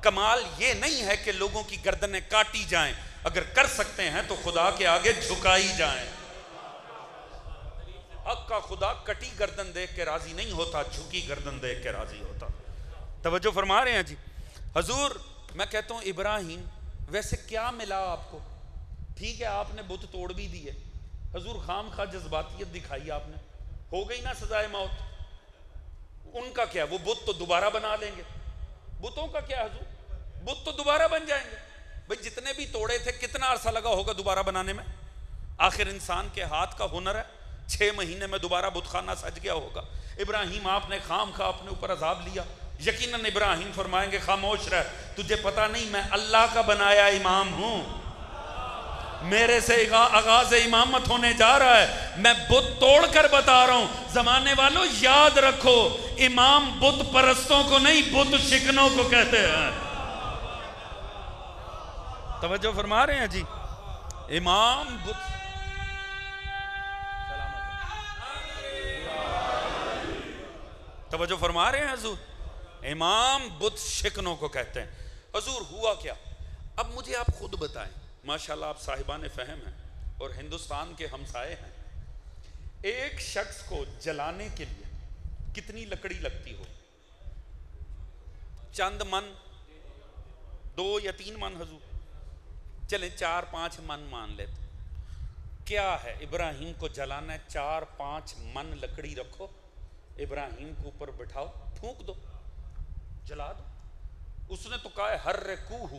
کمال یہ نہیں ہے کہ لوگوں کی گردنیں کاٹی جائیں، اگر کر سکتے ہیں تو خدا کے آگے جھکائی جائیں۔ حق کا خدا کٹی گردن دیکھ کے راضی نہیں ہوتا، جھکی گردن دیکھ کے راضی ہوتا۔ توجہ فرما رہے ہیں جی؟ حضور میں کہتا ہوں ابراہیم ویسے کیا ملا آپ کو؟ ٹھیک ہے آپ نے بت توڑ بھی دیے، حضور خام خواہ جذباتیت دکھائی آپ نے، ہو گئی نا سزائے موت۔ ان کا کیا، وہ بت تو دوبارہ بنا لیں گے، بتوں کا کیا حضور، بت تو دوبارہ بن جائیں گے۔ بھئی جتنے بھی توڑے تھے کتنا عرصہ لگا ہوگا دوبارہ بنانے میں؟ آخر انسان کے ہاتھ کا ہنر ہے، 6 مہینے میں دوبارہ بت خانہ سج گیا ہوگا۔ ابراہیم آپ نے خام خواہ اپنے اوپر عذاب لیا، یقیناً ابراہیم فرمائیں گے خاموش رہ، تجھے پتا نہیں میں اللہ کا بنایا امام ہوں، میرے سے آغاز امامت ہونے جا رہا ہے، میں بت توڑ کر بتا رہا ہوں۔ زمانے والوں یاد رکھو امام بت پرستوں کو نہیں بت شکنوں کو کہتے ہیں۔ توجہ فرما رہے ہیں جی؟ امام بت توجہ فرما رہے ہیں حضور؟ امام بت شکنوں کو کہتے ہیں۔ حضور ہوا کیا؟ اب مجھے آپ خود بتائیں، ماشاءاللہ آپ صاحبان فہم ہیں اور ہندوستان کے ہمسائے ہیں، ایک شخص کو جلانے کے لیے کتنی لکڑی لگتی ہو؟ چند من، 2 یا 3 من حضور، چلیں 4-5 من مان لیتے۔ کیا ہے ابراہیم کو جلانا ہے، 4-5 من لکڑی رکھو، ابراہیم کو اوپر بٹھاؤ، پھونک دو، جلا دو۔ اس نے تو کہا ہے حرکوہ،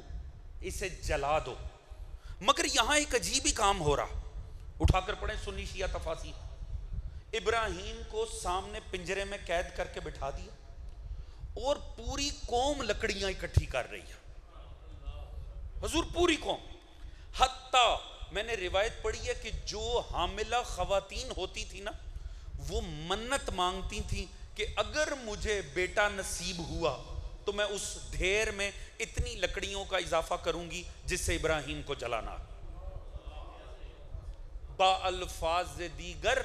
اسے جلا دو۔ مگر یہاں ایک عجیب ہی کام ہو رہا، اٹھا کر پڑھیں سنی شیعہ تفاسیر۔ ابراہیم کو سامنے پنجرے میں قید کر کے بٹھا دیا اور پوری قوم لکڑیاں اکٹھی کر رہی ہے، حضور پوری قوم۔ حتیٰ میں نے روایت پڑھی ہے کہ جو حاملہ خواتین ہوتی تھی نا وہ منت مانگتی تھی کہ اگر مجھے بیٹا نصیب ہوا تو میں اس ڈھیر میں اتنی لکڑیوں کا اضافہ کروں گی جس سے ابراہیم کو جلانا۔ با الفاظ دیگر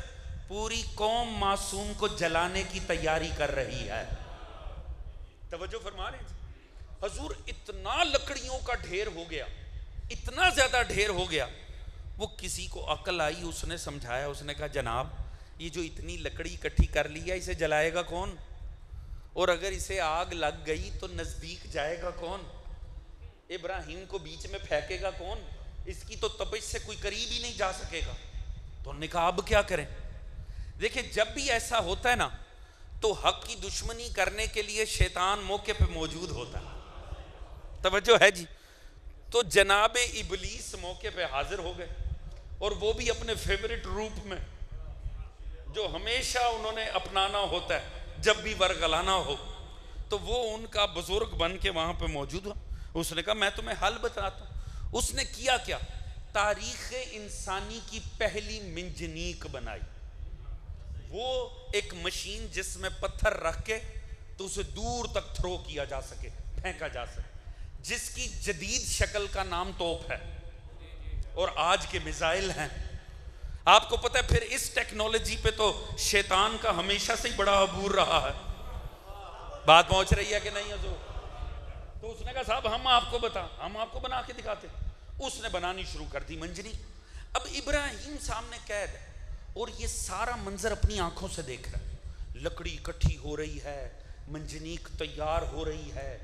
پوری قوم معصوم کو جلانے کی تیاری کر رہی ہے۔ توجہ فرما رہے ہیں حضور؟ اتنا لکڑیوں کا ڈھیر ہو گیا، اتنا زیادہ ڈھیر ہو گیا، وہ کسی کو عقل آئی، اس نے سمجھایا، اس نے کہا جناب یہ جو اتنی لکڑی اکٹھی کر لی ہے اسے جلائے گا کون؟ اور اگر اسے آگ لگ گئی تو نزدیک جائے گا کون؟ ابراہیم کو بیچ میں پھینکے گا کون؟ اس کی تو تپش سے کوئی قریب ہی نہیں جا سکے گا۔ تو انہوں نے کہا اب کیا کریں؟ دیکھیں جب بھی ایسا ہوتا ہے نا تو حق کی دشمنی کرنے کے لیے شیطان موقع پہ موجود ہوتا ہے۔ توجہ ہے جی؟ تو جناب ابلیس موقع پہ حاضر ہو گئے، اور وہ بھی اپنے فیورٹ روپ میں جو ہمیشہ انہوں نے اپنانا ہوتا ہے جب بھی ورگلانا ہو، تو وہ ان کا بزرگ بن کے وہاں پہ موجود ہو۔ اس نے کہا میں تمہیں حل بتاتا ہوں۔ اس نے کیا کیا؟ تاریخ انسانی کی پہلی منجنیق بنائی۔ وہ ایک مشین جس میں پتھر رکھ کے تو اسے دور تک تھرو کیا جا سکے، پھینکا جا سکے، جس کی جدید شکل کا نام توپ ہے اور آج کے میزائل ہیں۔ آپ کو پتہ ہے پھر اس ٹیکنالوجی پہ تو شیطان کا ہمیشہ سے ہی بڑا عبور رہا ہے۔ بات پہنچ رہی ہے کہ نہیں حضور؟ تو اس نے کہا صاحب ہم آپ کو بنا کے دکھاتے۔ اس نے بنانی شروع کر دی منجنی۔ اب ابراہیم سامنے قید ہے اور یہ سارا منظر اپنی آنکھوں سے دیکھ رہا ہے، لکڑی اکٹھی ہو رہی ہے، منجنیق تیار ہو رہی ہے۔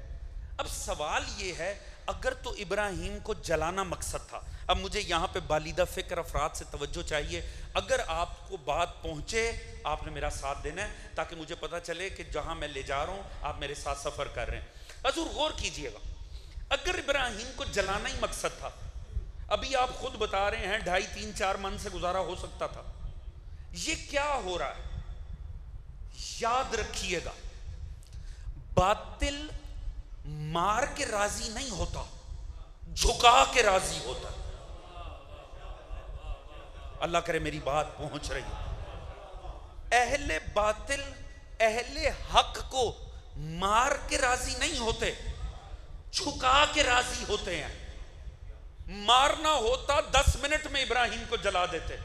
اب سوال یہ ہے اگر تو ابراہیم کو جلانا مقصد تھا، اب مجھے یہاں پہ بالیدہ فکر افراد سے توجہ چاہیے، اگر آپ کو بات پہنچے آپ نے میرا ساتھ دینا ہے تاکہ مجھے پتا چلے کہ جہاں میں لے جا رہا ہوں آپ میرے ساتھ سفر کر رہے ہیں۔ حضور غور کیجئے گا، اگر ابراہیم کو جلانا ہی مقصد تھا، ابھی آپ خود بتا رہے ہیں 2.5 3 4 من سے گزارا ہو سکتا تھا. یہ کیا ہو رہا ہے؟ یاد رکھیے گا، باطل مار کے راضی نہیں ہوتا، جھکا کے راضی ہوتا. اللہ کرے میری بات پہنچ رہی ہے. اہل باطل اہل حق کو مار کے راضی نہیں ہوتے، جھکا کے راضی ہوتے ہیں. مارنا ہوتا 10 منٹ میں ابراہیم کو جلا دیتے.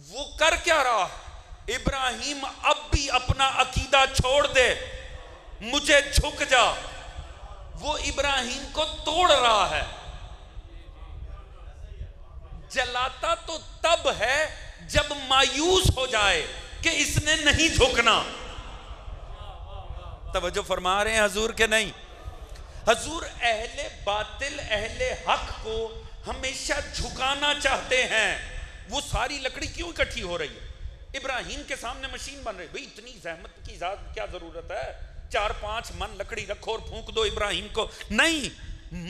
وہ کر کیا رہا؟ ابراہیم اب بھی اپنا عقیدہ چھوڑ دے، مجھے جھک جا. وہ ابراہیم کو توڑ رہا ہے. جلاتا تو تب ہے جب مایوس ہو جائے کہ اس نے نہیں جھکنا. توجہ فرما رہے ہیں حضور کہ نہیں؟ حضور اہل باطل اہل حق کو ہمیشہ جھکانا چاہتے ہیں. وہ ساری لکڑی کیوں اکٹھی ہو رہی ہے؟ ابراہیم کے سامنے مشین بن رہی. بھئی اتنی زحمت کی کیا ضرورت ہے؟ 4-5 من لکڑی رکھو اور پھونک دو ابراہیم کو. نہیں،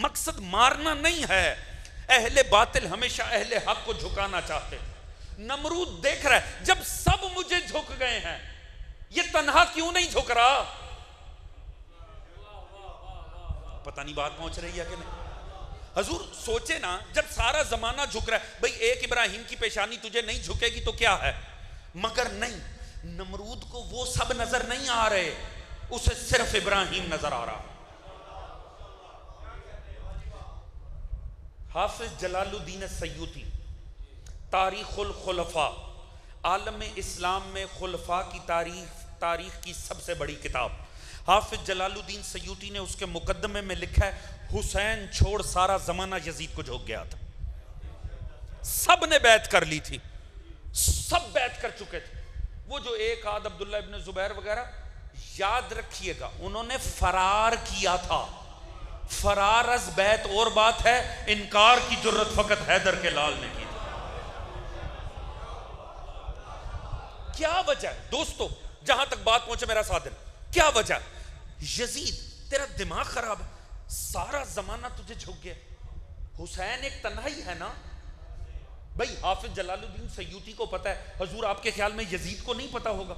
مقصد مارنا نہیں ہے. اہل باطل ہمیشہ اہل حق کو جھکانا چاہتے. نمرود دیکھ رہا ہے جب سب مجھے جھک گئے ہیں، یہ تنہا کیوں نہیں جھک رہا؟ پتہ نہیں بات پہنچ رہی ہے کہ نہیں؟ حضور سوچے نا، جب سارا زمانہ جھک رہا ہے، بھئی ایک ابراہیم کی پیشانی تجھے نہیں جھکے گی تو کیا ہے؟ مگر نہیں، نمرود کو وہ سب نظر نہیں آ رہے، اسے صرف ابراہیم نظر آ رہا. حافظ جلال الدین السیوطی تاریخ الخلفاء، عالم اسلام میں خلفاء کی تاریخ کی سب سے بڑی کتاب. حافظ جلال الدین سیوطی نے اس کے مقدمے میں لکھا ہے حسین چھوڑ سارا زمانہ یزید کو جھک گیا تھا. سب نے بیعت کر لی تھی، سب بیعت کر چکے تھے. وہ جو ایک آدھ عبداللہ ابن زبیر وغیرہ، یاد رکھیے گا انہوں نے فرار کیا تھا. فرار از بیعت اور بات ہے، انکار کی جرت فقط حیدر کے لال نے کی تھی. کیا وجہ ہے دوستو؟ جہاں تک بات پہنچے میرا ساتھ دینا. کیا وجہ؟ یزید تیرا دماغ خراب ہے، سارا زمانہ تجھے جھک گیا. حسین ایک تنہائی ہے نا. بھئی حافظ جلال الدین سیوطی کو پتا ہے، حضور آپ کے خیال میں یزید کو نہیں پتا ہوگا؟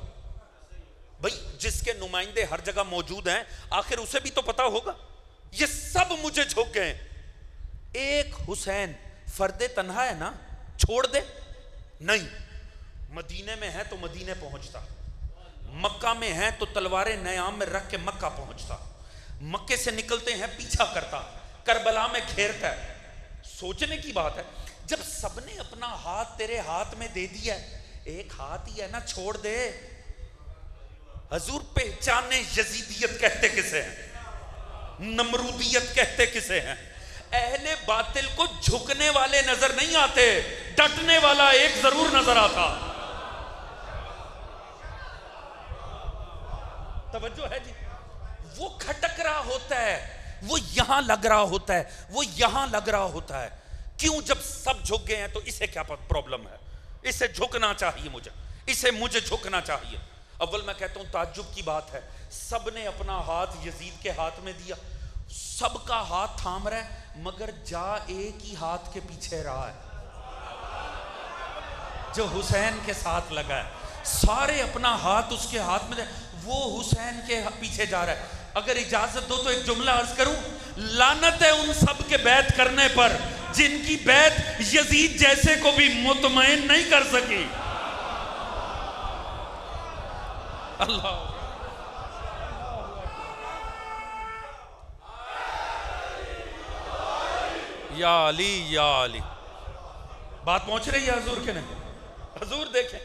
بھئی جس کے نمائندے ہر جگہ موجود ہیں آخر اسے بھی تو پتا ہوگا. یہ سب مجھے جھک گئے. ایک حسین فرد تنہا ہے نا، چھوڑ دے. نہیں، مدینے میں ہے تو مدینے پہنچتا، مکہ میں ہے تو تلواریں نیام میں رکھ کے مکہ پہنچتا، مکے سے نکلتے ہیں پیچھا کرتا، کربلا میں گھیرتا ہے. سوچنے کی بات ہے، جب سب نے اپنا ہاتھ تیرے ہاتھ میں دے دیا، ایک ہاتھ ہی ہے نا، چھوڑ دے. حضور پہچانے یزیدیت کہتے کسے ہیں؟ نمرودیت کہتے کسے ہیں؟ اہل باطل کو جھکنے والے نظر نہیں آتے، ڈٹنے والا ایک ضرور نظر آتا. توجہ ہے جی؟ وہ کھٹک رہا ہوتا ہے، وہ یہاں لگ رہا ہوتا ہے، وہ یہاں لگ رہا ہوتا ہے. کیوں؟ جب سب جھک گئے ہیں تو اسے کیا پرابلم ہے؟ اسے جھکنا چاہیے، مجھے جھکنا چاہیے. اول میں کہتا ہوں تعجب کی بات ہے، سب نے اپنا ہاتھ یزید کے ہاتھ میں دیا، سب کا ہاتھ تھام رہا ہے، مگر جا ایک ہی ہاتھ کے پیچھے رہا ہے جو حسین کے ساتھ لگا ہے. سارے اپنا ہاتھ اس کے ہاتھ میں دے، وہ حسین کے پیچھے جا رہا ہے. اگر اجازت دو تو ایک جملہ عرض کروں، لعنت ہے ان سب کے بیعت کرنے پر جن کی بیعت یزید جیسے کو بھی مطمئن نہیں کر سکی. اللہ یا علی یا علی. بات پہنچ رہی ہے حضور کے نہیں؟ حضور دیکھیں،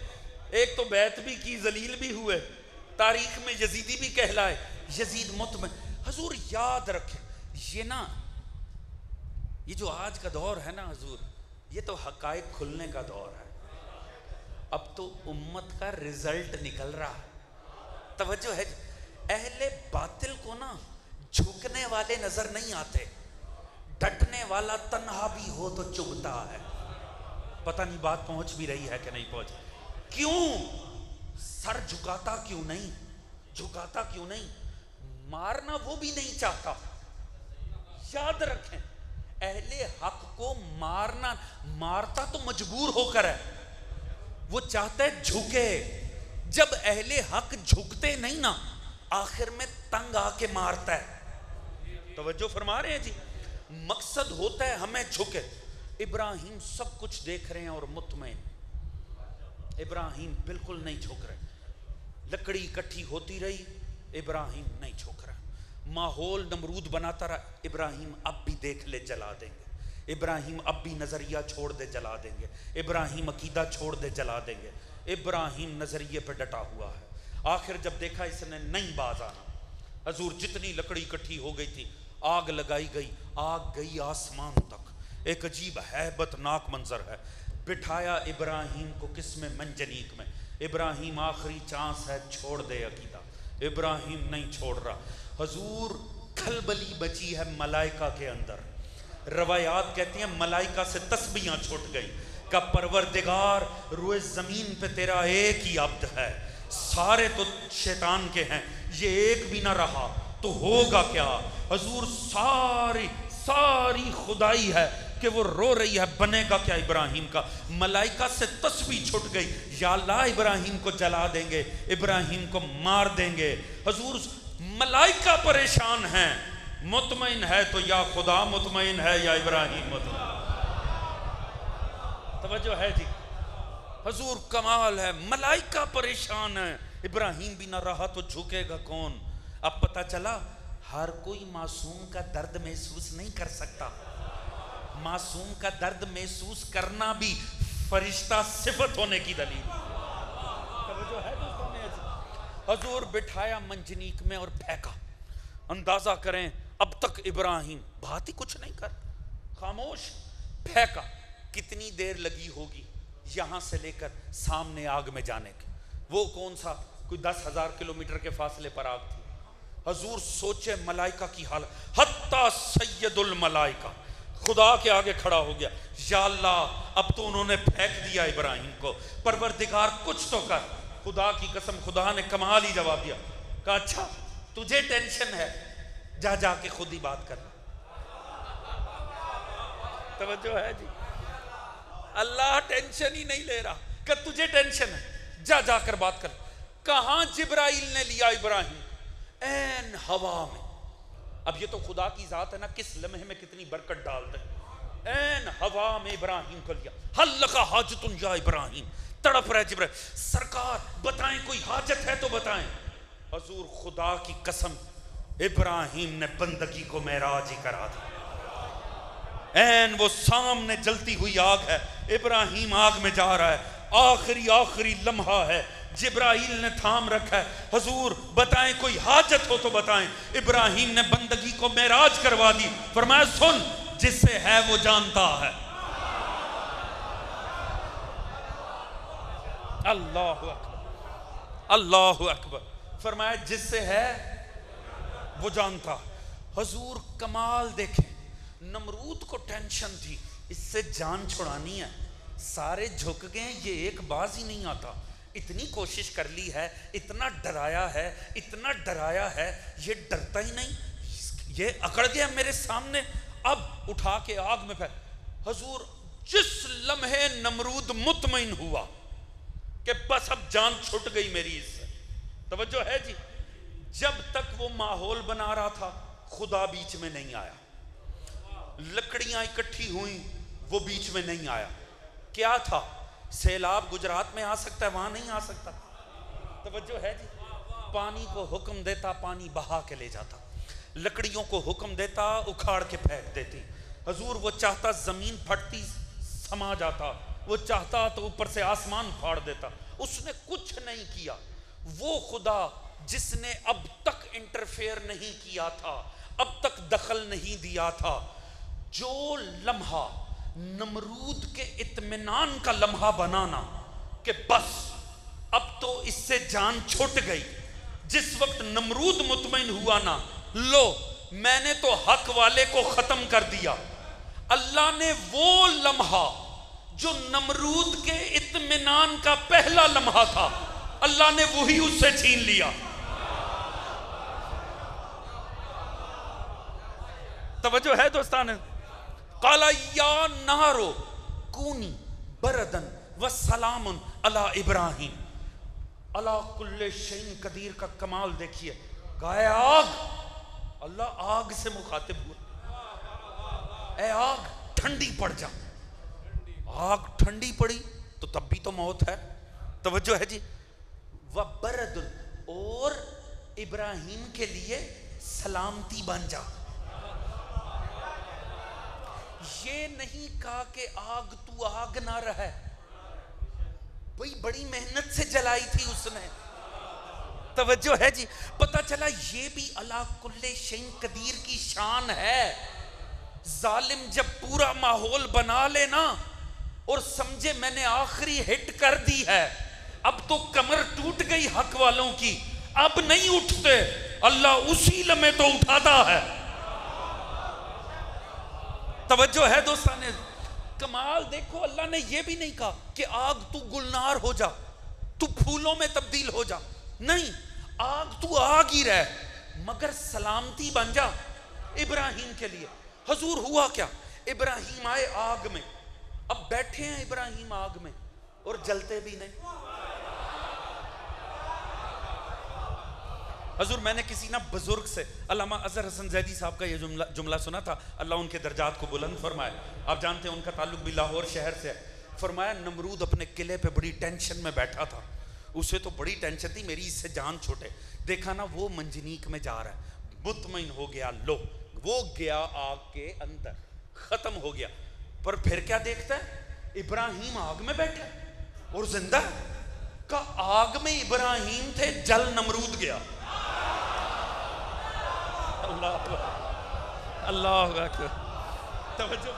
ایک تو بیعت بھی کی، ذلیل بھی ہوئے، تاریخ میں یزیدی بھی کہلائے، یزید مطمئن. حضور یاد رکھیں، یہ جو آج کا دور ہے نا حضور، یہ تو حقائق کھلنے کا دور ہے. اب تو امت کا رزلٹ نکل رہا ہے. توجہ ہے، اہل باطل کو نا جھکنے والے نظر نہیں آتے، ڈٹنے والا تنہا بھی ہو تو چبھتا ہے. پتہ نہیں بات پہنچ بھی رہی ہے کہ نہیں پہنچ. کیوں سر جھکاتا کیوں نہیں؟ مارنا وہ بھی نہیں چاہتا. یاد رکھیں اہل حق کو مارتا تو مجبور ہو کر ہے، وہ چاہتا ہے جھکے. جب اہل حق جھکتے نہیں نا، آخر میں تنگ آ کے مارتا ہے. توجہ فرما رہے ہیں جی؟ مقصد ہوتا ہے ہمیں جھکے. ابراہیم سب کچھ دیکھ رہے ہیں اور مطمئن. ابراہیم بالکل نہیں جھک رہے. لکڑی اکٹھی ہوتی رہی، ابراہیم نہیں جھک رہا. ماحول نمرود بناتا رہا. ابراہیم اب بھی دیکھ لے جلا دیں گے، ابراہیم اب بھی نظریہ چھوڑ دے جلا دیں گے، ابراہیم عقیدہ چھوڑ دے جلا دیں گے. ابراہیم نظریے پہ ڈٹا ہوا ہے. آخر جب دیکھا اس نے نہیں باز آنا، حضور جتنی لکڑی اکٹھی ہو گئی تھی آگ لگائی گئی، آگ گئی آسمان تک. ایک عجیب ہیبت ناک منظر ہے. بٹھایا ابراہیم کو کس میں؟ منجنیق میں. ابراہیم آخری چانس ہے، چھوڑ دے عقیدہ. ابراہیم نہیں چھوڑ رہا. حضور کھلبلی بچی ہے ملائکہ کے اندر. روایات کہتی ہیں ملائکہ سے تسبیحاں چھوٹ گئی کہ پروردگار روئے زمین پہ تیرا ایک ہی عبد ہے، سارے تو شیطان کے ہیں، یہ ایک بھی نہ رہا تو ہوگا کیا. حضور ساری خدائی ہے کہ وہ رو رہی ہے، بنے گا کیا ابراہیم کا. ملائکہ سے تسبیح چھٹ گئی، یا اللہ ابراہیم کو جلا دیں گے، ابراہیم کو مار دیں گے. حضور ملائکہ پریشان ہیں. مطمئن ہے تو یا خدا مطمئن ہے یا ابراہیم مطمئن. توجہ ہے جی؟ حضور کمال ہے. ملائکہ پریشان ہیں، ابراہیم بھی نہ رہا تو جھکے گا کون. اب پتہ چلا ہر کوئی معصوم کا درد محسوس نہیں کر سکتا. معصوم کا درد محسوس کرنا بھی فرشتہ صفت ہونے کی دلیل. توجہ ہے دوستوں نے؟ حضور بٹھایا منجنیق میں اور پھینکا. اندازہ کریں اب تک ابراہیم بات ہی کچھ نہیں کر، خاموش. پھینکا. کتنی دیر لگی ہوگی یہاں سے لے کر سامنے آگ میں جانے کے؟ وہ کون سا کوئی 10,000 کلومیٹر کے فاصلے پر آگ تھی. حضور سوچے ملائکہ کی حالت. حتیٰ سید الملائکہ خدا کے آگے کھڑا ہو گیا. یا اللہ اب تو انہوں نے پھینک دیا ابراہیم کو، پروردگار کچھ تو کر. خدا کی قسم خدا نے کمال ہی جواب دیا. کہا اچھا تجھے ٹینشن ہے، جا کے خود ہی بات کر. توجہ ہے جی؟ اللہ ٹینشن ہی نہیں لے رہا کہ تجھے ٹینشن ہے، جا کر بات کر. کہاں جبرائیل نے لیا ابراہیم؟ این ہوا میں. اب یہ تو خدا کی ذات ہے نا، کس لمحے میں کتنی برکت ڈال دے. این ہوا میں ابراہیم کو لیا. حل لک حاجت یا ابراہیم. تڑپ رہے جبرائیل، سرکار بتائیں کوئی حاجت ہے تو بتائیں. حضور خدا کی قسم ابراہیم نے بندگی کو معراج ہی کرا دیا. این وہ سامنے جلتی ہوئی آگ ہے، ابراہیم آگ میں جا رہا ہے. آخری لمحہ ہے، جبرائیل نے تھام رکھا ہے. حضور بتائیں کوئی حاجت ہو تو بتائیں. ابراہیم نے بندگی کو معراج کروا دی. فرمایا سن، جس سے ہے وہ جانتا ہے. اللہ اکبر، اللہ اکبر. فرمایا جس سے ہے وہ جانتا. حضور کمال دیکھیں. نمرود کو ٹینشن تھی، اس سے جان چھڑانی ہے. سارے جھک گئے، یہ ایک باز ہی نہیں آتا. اتنی کوشش کر لی ہے، اتنا ڈرایا ہے، یہ ڈرتا ہی نہیں. یہ اکڑ گیا میرے سامنے، اب اٹھا کے آگ میں پھینک. حضور جس لمحے نمرود مطمئن ہوا کہ بس اب جان چھٹ گئی میری اس سے. توجہ ہے جی؟ جب تک وہ ماحول بنا رہا تھا خدا بیچ میں نہیں آیا. لکڑیاں اکٹھی ہوئیں، وہ بیچ میں نہیں آیا. کیا تھا؟ سیلاب گجرات میں آ سکتا ہے، وہاں نہیں آ سکتا. توجہ ہے جی؟ پانی کو حکم دیتا، پانی بہا کے لے جاتا. لکڑیوں کو حکم دیتا، اکھاڑ کے پھینک دیتی. حضور وہ چاہتا زمین پھٹتی سما جاتا، وہ چاہتا تو اوپر سے آسمان پھاڑ دیتا. اس نے کچھ نہیں کیا. وہ خدا جس نے اب تک انٹرفیئر نہیں کیا تھا، اب تک دخل نہیں دیا تھا، جو لمحہ نمرود کے اطمینان کا لمحہ بنانا کہ بس اب تو اس سے جان چھٹ گئی. جس وقت نمرود مطمئن ہوا نا، لو میں نے تو حق والے کو ختم کر دیا. اللہ نے وہ لمحہ جو نمرود کے اطمینان کا پہلا لمحہ تھا، اللہ نے وہی اس سے چھین لیا. توجہ ہے دوستان؟ قال یا نارو کونی بردن وسلام علی ابراہیم. علی کل شیء قدیر کا کمال دیکھیے. کہا آگ، اللہ آگ سے مخاطب ہوا، اے آگ ٹھنڈی پڑ جا. آگ ٹھنڈی پڑی تو تب بھی تو موت ہے. توجہ ہے جی. وبرد، اور ابراہیم کے لیے سلامتی بن جا. یہ نہیں کہا کہ آگ تو آگ نہ رہے، بھئی بڑی محنت سے جلائی تھی اس نے. توجہ ہے جی. پتہ چلا یہ بھی اللہ کل شیء قدیر کی شان ہے. ظالم جب پورا ماحول بنا لے نا اور سمجھے میں نے آخری ہٹ کر دی ہے، اب تو کمر ٹوٹ گئی حق والوں کی، اب نہیں اٹھتے، اللہ اسی لمحے تو اٹھاتا ہے. توجہ ہے دوستانے. کمال دیکھو، اللہ نے یہ بھی نہیں کہا کہ آگ تو گلنار ہو جا، تو پھولوں میں تبدیل ہو جا. نہیں، آگ تو آگ ہی رہ، مگر سلامتی بن جا ابراہیم کے لیے. حضور ہوا کیا؟ ابراہیم آئے آگ میں، اب بیٹھے ہیں ابراہیم آگ میں اور جلتے بھی نہیں. حضور میں نے کسی نا بزرگ سے، علامہ اظہر حسن زیدی صاحب کا یہ جملہ سنا تھا، اللہ ان کے درجات کو بلند فرمائے. آپ جانتے ہیں ان کا تعلق بھی لاہور شہر سے ہے. فرمایا نمرود اپنے قلعے پہ بڑی ٹینشن میں بیٹھا تھا، اسے تو بڑی ٹینشن تھی میری اس سے جان چھوٹے. دیکھا نا وہ منجنیق میں جا رہا ہے، مطمئن ہو گیا، لو وہ گیا آگ کے اندر، ختم ہو گیا. پر پھر کیا دیکھتا ہے؟ ابراہیم آگ میں بیٹھا اور زندہ. کا آگ میں ابراہیم تھے، جل نمرود گیا. اللہ اکبر. توجہ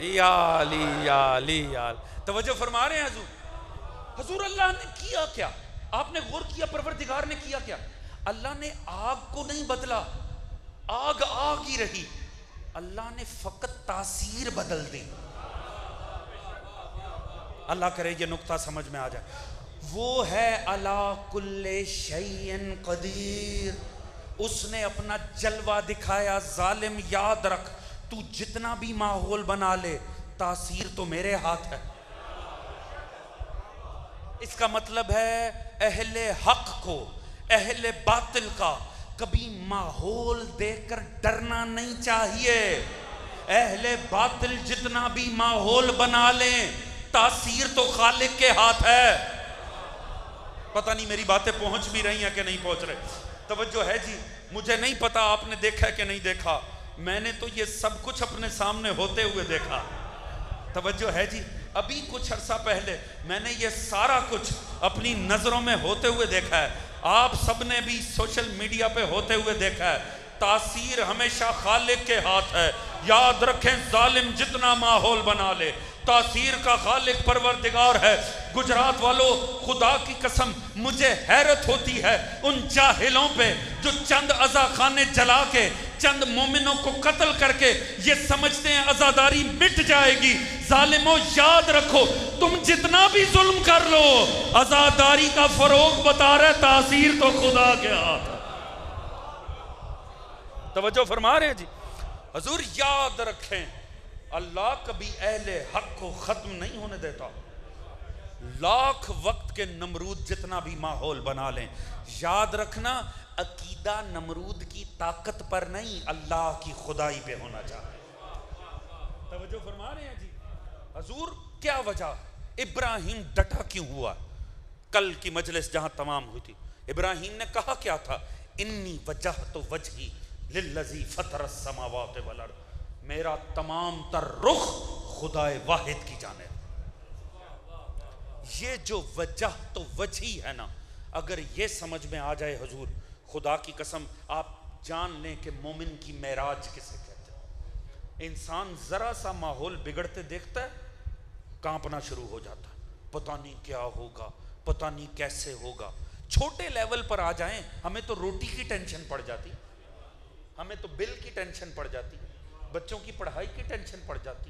یا علی یا علی یا علی. توجہ فرما رہے ہیں حضور. حضور اللہ نے کیا کیا؟ آپ نے غور کیا پروردگار نے کیا کیا؟ اللہ نے آگ کو نہیں بدلا، آگ آگ ہی رہی، اللہ نے فقط تاثیر بدل دی. اللہ کرے یہ نقطہ سمجھ میں آ جائے. وہ ہے علی کل شیء قدیر. اس نے اپنا جلوہ دکھایا. ظالم یاد رکھ، تو جتنا بھی ماحول بنا لے، تاثیر تو میرے ہاتھ ہے. اس کا مطلب ہے اہل حق کو، اہل باطل کا کبھی ماحول دیکھ کر ڈرنا نہیں چاہیے. اہل باطل جتنا بھی ماحول بنا لیں، تاثیر تو خالق کے ہاتھ ہے. پتہ نہیں میری باتیں پہنچ بھی رہی ہیں کہ نہیں پہنچ رہے. توجہ ہے جی. مجھے نہیں پتا آپ نے دیکھا کہ نہیں دیکھا، میں نے تو یہ سب کچھ اپنے سامنے ہوتے ہوئے دیکھا. توجہ ہے جی. ابھی کچھ عرصہ پہلے میں نے یہ سارا کچھ اپنی نظروں میں ہوتے ہوئے دیکھا ہے. آپ سب نے بھی سوشل میڈیا پہ ہوتے ہوئے دیکھا ہے. تاثیر ہمیشہ خالق کے ہاتھ ہے. یاد رکھیں، ظالم جتنا ماحول بنا لے، تاثیر کا خالق پروردگار ہے. گجرات والوں، خدا کی قسم مجھے حیرت ہوتی ہے ان جاہلوں پہ جو چند عزاخانے جلا کے، چند مومنوں کو قتل کر کے یہ سمجھتے ہیں عزاداری مٹ جائے گی. ظالموں یاد رکھو، تم جتنا بھی ظلم کر لو، عزاداری کا فروغ بتا رہے، تاثیر تو خدا کے ہاتھ ہے. توجہ فرما رہے ہیں جی. حضور یاد رکھیں، اللہ کبھی اہل حق کو ختم نہیں ہونے دیتا. لاکھ وقت کے نمرود جتنا بھی ماحول بنا لیں، یاد رکھنا عقیدہ نمرود کی طاقت پر نہیں، اللہ کی خدائی پہ ہونا چاہیے. توجہ فرما رہے ہیں جی. حضور کیا وجہ؟ ابراہیم ڈٹا کیوں ہوا؟ کل کی مجلس جہاں تمام ہوئی تھی، ابراہیم نے کہا کیا تھا؟ انی وجہت وجہی للذی فطر السماوات والارض. میرا تمام تر رخ خدائے واحد کی جانب. یہ جو وجہ تو وجہی ہے نا، اگر یہ سمجھ میں آ جائے حضور، خدا کی قسم آپ جان لیں کہ مومن کی معراج کسے کہتے ہیں. انسان ذرا سا ماحول بگڑتے دیکھتا ہے، کانپنا شروع ہو جاتا ہے، پتہ نہیں کیا ہوگا، پتہ نہیں کیسے ہوگا. چھوٹے لیول پر آ جائیں، ہمیں تو روٹی کی ٹینشن پڑ جاتی، ہمیں تو بل کی ٹینشن پڑ جاتی، بچوں کی پڑھائی کی ٹینشن پڑ جاتی.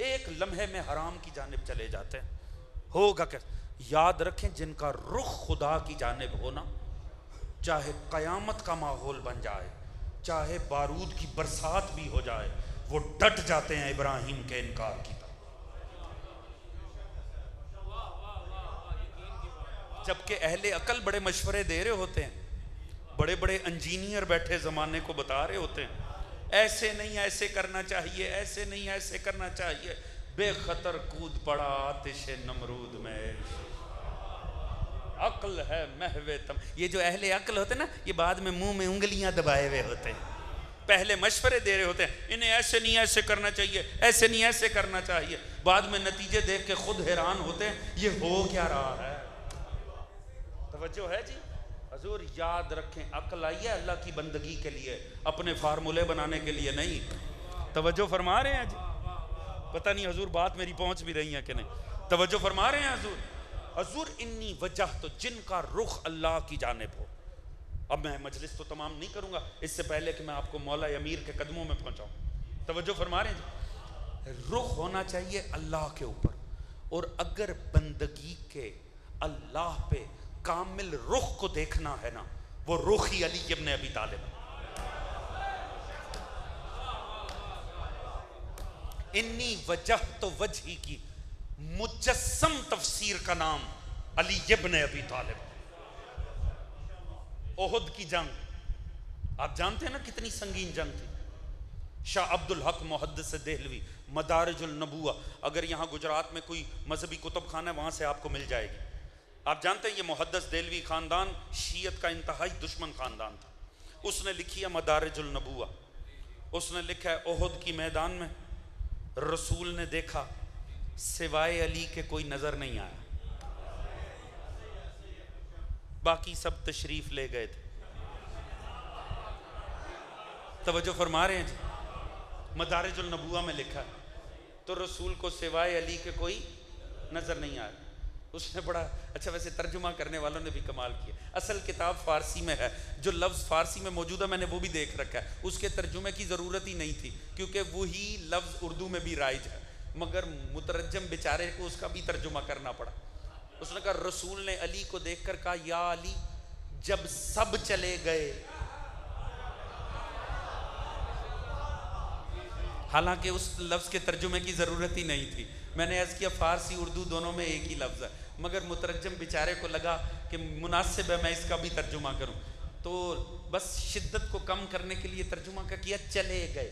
ایک لمحے میں حرام کی جانب چلے جاتے ہیں. ہوگا کیا؟ یاد رکھیں، جن کا رخ خدا کی جانب ہونا، چاہے قیامت کا ماحول بن جائے، چاہے بارود کی برسات بھی ہو جائے وہ ڈٹ جاتے ہیں ابراہیم کے انکار کی طرف. جبکہ اہل عقل بڑے مشورے دے رہے ہوتے ہیں، بڑے بڑے انجینئر بیٹھے زمانے کو بتا رہے ہوتے ہیں ایسے نہیں ایسے کرنا چاہیے، ایسے نہیں ایسے کرنا چاہیے، بے خطر کود پڑا آتش نمرود میں. عقل ہے محو تم. یہ جو اہل عقل ہوتے ہیں نا، یہ بعد میں منہ میں انگلیاں دبائے ہوئے ہوتے ہیں، پہلے مشورے دے رہے ہوتے ہیں انہیں ایسے نہیں ایسے کرنا چاہیے، ایسے نہیں ایسے کرنا چاہیے، بعد میں نتیجے دیکھ کے خود حیران ہوتے ہیں یہ ہو کیا رہا ہے. توجہ ہے جی. حضور یاد رکھیں عقل آئی ہے اللہ کی بندگی کے لیے، اپنے فارمولے بنانے کے لیے نہیں. توجہ فرما رہے ہیں جی؟ پتہ نہیں حضور بات میری پہنچ بھی رہی ہے کہ نہیں. توجہ فرما رہے ہیں حضور؟ حضور انی وجہ تو جن کا رخ اللہ کی جانب ہو. اب میں مجلس تو تمام نہیں کروں گا اس سے پہلے کہ میں آپ کو مولا امیر کے قدموں میں پہنچاؤں. توجہ فرما رہے ہیں جی؟ رخ ہونا چاہیے اللہ کے اوپر، اور اگر بندگی کے اللہ پہ کامل رخ کو دیکھنا ہے نا، وہ رخ ہی علی ابن ابی طالب. انی وجہت وجہی کی مجسم تفسیر کا نام علی ابن ابی طالب. احد کی جنگ آپ جانتے ہیں نا کتنی سنگین جنگ تھی. شاہ عبد الحق محدث دہلوی مدارج النبوہ، اگر یہاں گجرات میں کوئی مذہبی کتب خانہ ہے وہاں سے آپ کو مل جائے گی. آپ جانتے ہیں یہ محدث دہلوی خاندان شیعت کا انتہائی دشمن خاندان تھا. اس نے لکھی ہے مدارج النبوہ. اس نے لکھا ہے احد کی میدان میں رسول نے دیکھا سوائے علی کے کوئی نظر نہیں آیا، باقی سب تشریف لے گئے تھے. توجہ فرما رہے ہیں جی؟ مدارج النبوہ میں لکھا ہے تو رسول کو سوائے علی کے کوئی نظر نہیں آیا. اس نے بڑا اچھا، ویسے ترجمہ کرنے والوں نے بھی کمال کیا. اصل کتاب فارسی میں ہے، جو لفظ فارسی میں موجود ہے میں نے وہ بھی دیکھ رکھا ہے، اس کے ترجمے کی ضرورت ہی نہیں تھی کیونکہ وہی لفظ اردو میں بھی رائج ہے، مگر مترجم بیچارے کو اس کا بھی ترجمہ کرنا پڑا. اس نے کہا رسول نے علی کو دیکھ کر کہا یا علی جب سب چلے گئے، حالانکہ اس لفظ کے ترجمے کی ضرورت ہی نہیں تھی. میں نے عرض کیا فارسی اردو دونوں میں ایک ہی لفظ ہے، مگر مترجم بیچارے کو لگا کہ مناسب ہے میں اس کا بھی ترجمہ کروں، تو بس شدت کو کم کرنے کے لیے ترجمہ کا کیا چلے گئے.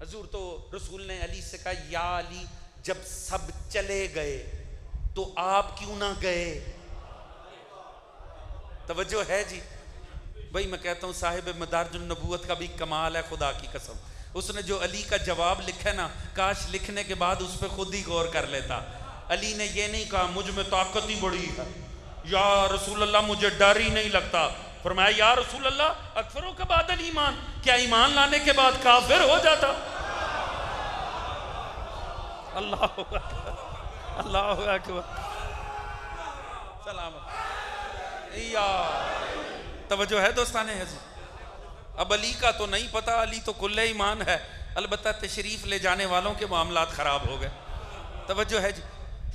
حضور تو رسول نے علی سے کہا یا علی جب سب چلے گئے تو آپ کیوں نہ گئے. توجہ ہے جی؟ بھائی میں کہتا ہوں صاحب مدارج النبوت کا بھی کمال ہے خدا کی قسم. اس نے جو علی کا جواب لکھا ہے نا، کاش لکھنے کے بعد اس پہ خود ہی غور کر لیتا. علی نے یہ نہیں کہا مجھ میں طاقت ہی بڑی ہے یا رسول اللہ مجھے ڈر ہی نہیں لگتا، فرمایا یا رسول اللہ اکفروں کا بعد ایمان، کیا ایمان لانے کے بعد کافر ہو جاتا؟ اللہ اکبر، اللہ اکبر، سلام. یا توجہ ہے دوستانے حضور؟ اب علی کا تو نہیں پتا، علی تو کل ایمان ہے، البتہ تشریف لے جانے والوں کے معاملات خراب ہو گئے. توجہ ہے جی؟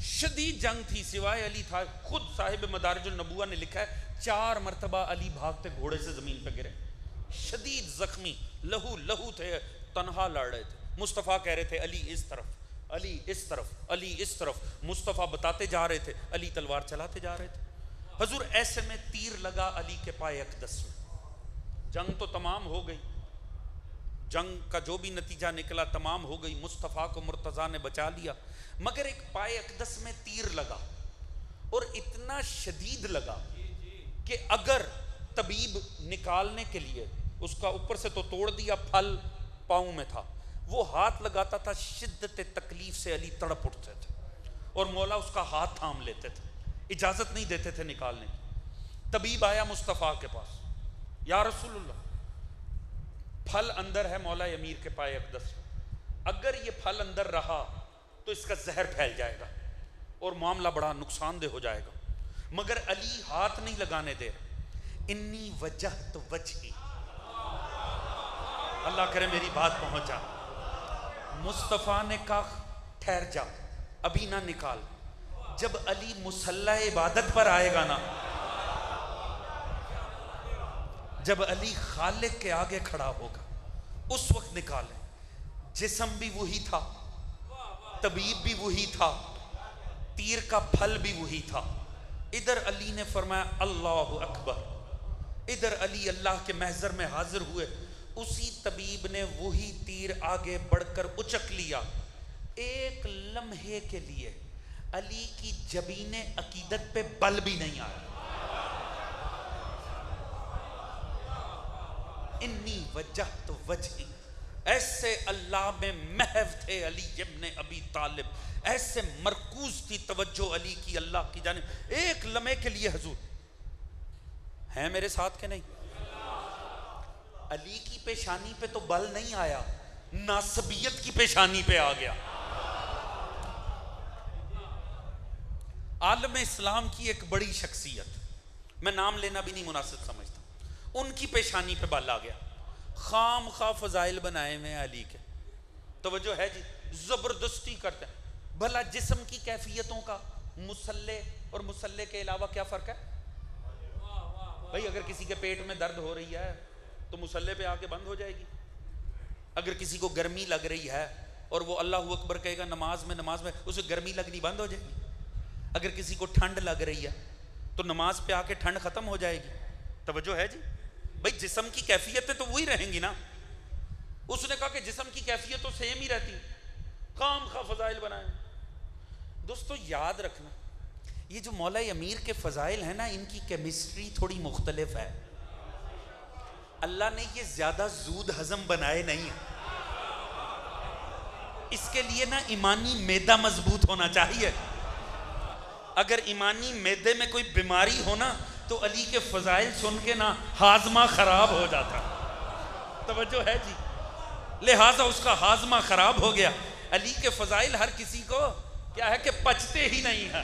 شدید جنگ تھی، سوائے علی تھا. خود صاحب مدارج النبوہ نے لکھا ہے 4 مرتبہ علی بھاگتے گھوڑے سے زمین پہ گرے، شدید زخمی، لہو لہو تھے، تنہا لڑ رہے تھے. مصطفیٰ کہہ رہے تھے علی اس طرف، علی اس طرف، علی اس طرف. مصطفیٰ بتاتے جا رہے تھے، علی تلوار چلاتے جا رہے تھے. حضور ایسے میں تیر لگا علی کے پائے اقدس میں. جنگ تو تمام ہو گئی، جنگ کا جو بھی نتیجہ نکلا تمام ہو گئی، مصطفیٰ کو مرتضیٰ نے بچا لیا، مگر ایک پائے اقدس میں تیر لگا اور اتنا شدید لگا کہ اگر طبیب نکالنے کے لیے اس کا اوپر سے تو توڑ دیا، پھل پاؤں میں تھا، وہ ہاتھ لگاتا تھا، شدت تکلیف سے علی تڑپ اٹھتے تھے اور مولا اس کا ہاتھ تھام لیتے تھے، اجازت نہیں دیتے تھے نکالنے کی. طبیب آیا مصطفیٰ کے پاس، یا رسول اللہ پھل اندر ہے مولا امیر کے پائے اقدس، اگر یہ پھل اندر رہا تو اس کا زہر پھیل جائے گا اور معاملہ بڑا نقصان دہ ہو جائے گا. مگر علی ہاتھ نہیں لگانے دے. انی وجہت وجہی، اللہ کرے میری بات پہنچا. مصطفیٰ نے کہا ٹھہر جا ابھی نہ نکال، جب علی مصلی عبادت پر آئے گا نا، جب علی خالق کے آگے کھڑا ہوگا اس وقت نکالیں، جسم بھی وہی تھا، طبیب بھی وہی تھا، تیر کا پھل بھی وہی تھا۔ ادھر علی نے فرمایا اللہ اکبر، ادھر علی اللہ کے محضر میں حاضر ہوئے، اسی طبیب نے وہی تیر آگے بڑھ کر اچک لیا۔ ایک لمحے کے لیے علی کی جبین عقیدت پہ بل بھی نہیں آیا۔ انی وجہت وجہی، ایسے اللہ میں محو تھے علی ابن ابی طالب، ایسے مرکوز تھی توجہ علی کی اللہ کی جانب۔ ایک لمحے کے لیے حضور ہیں میرے ساتھ کہ نہیں؟ علی کی پیشانی پہ تو بل نہیں آیا، ناسبیت کی پیشانی پہ آ گیا۔ عالم اسلام کی ایک بڑی شخصیت، میں نام لینا بھی نہیں مناسب سمجھتا، ان کی پیشانی پہ بل آ گیا۔ خام خواہ فضائل بنائے میں علی کے، توجہ ہے جی، زبردستی کرتے ہیں۔ بھلا جسم کی کیفیتوں کا مسلح اور مسلح کے علاوہ کیا فرق ہے؟ بھئی اگر کسی کے پیٹ میں درد ہو رہی ہے تو مسلح پہ آ کے بند ہو جائے گی۔ اگر کسی کو گرمی لگ رہی ہے اور وہ اللہ اکبر کہے گا نماز میں اسے گرمی لگنی بند ہو جائے گی۔ اگر کسی کو ٹھنڈ لگ رہی ہے تو نماز پہ آ کے ٹھنڈ ختم ہو جائے گی۔ توجہ ہے جی، بھئی جسم کی کیفیتیں تو وہی رہیں گی نا۔ اس نے کہا کہ جسم کی کیفیت تو سیم ہی رہتی، خام خواہ فضائل بنائے۔ دوستو یاد رکھنا، یہ جو مولا امیر کے فضائل ہیں نا، ان کی کیمسٹری تھوڑی مختلف ہے۔ اللہ نے یہ زیادہ زود ہضم بنائے نہیں ہیں، اس کے لیے نا ایمانی میدہ مضبوط ہونا چاہیے۔ اگر ایمانی میدے میں کوئی بیماری ہونا تو علی کے فضائل سن کے نا ہاضمہ خراب ہو جاتا۔ توجہ ہے جی، لہٰذا اس کا ہاضمہ خراب ہو گیا۔ علی کے فضائل ہر کسی کو کیا ہے کہ پچتے ہی نہیں ہیں۔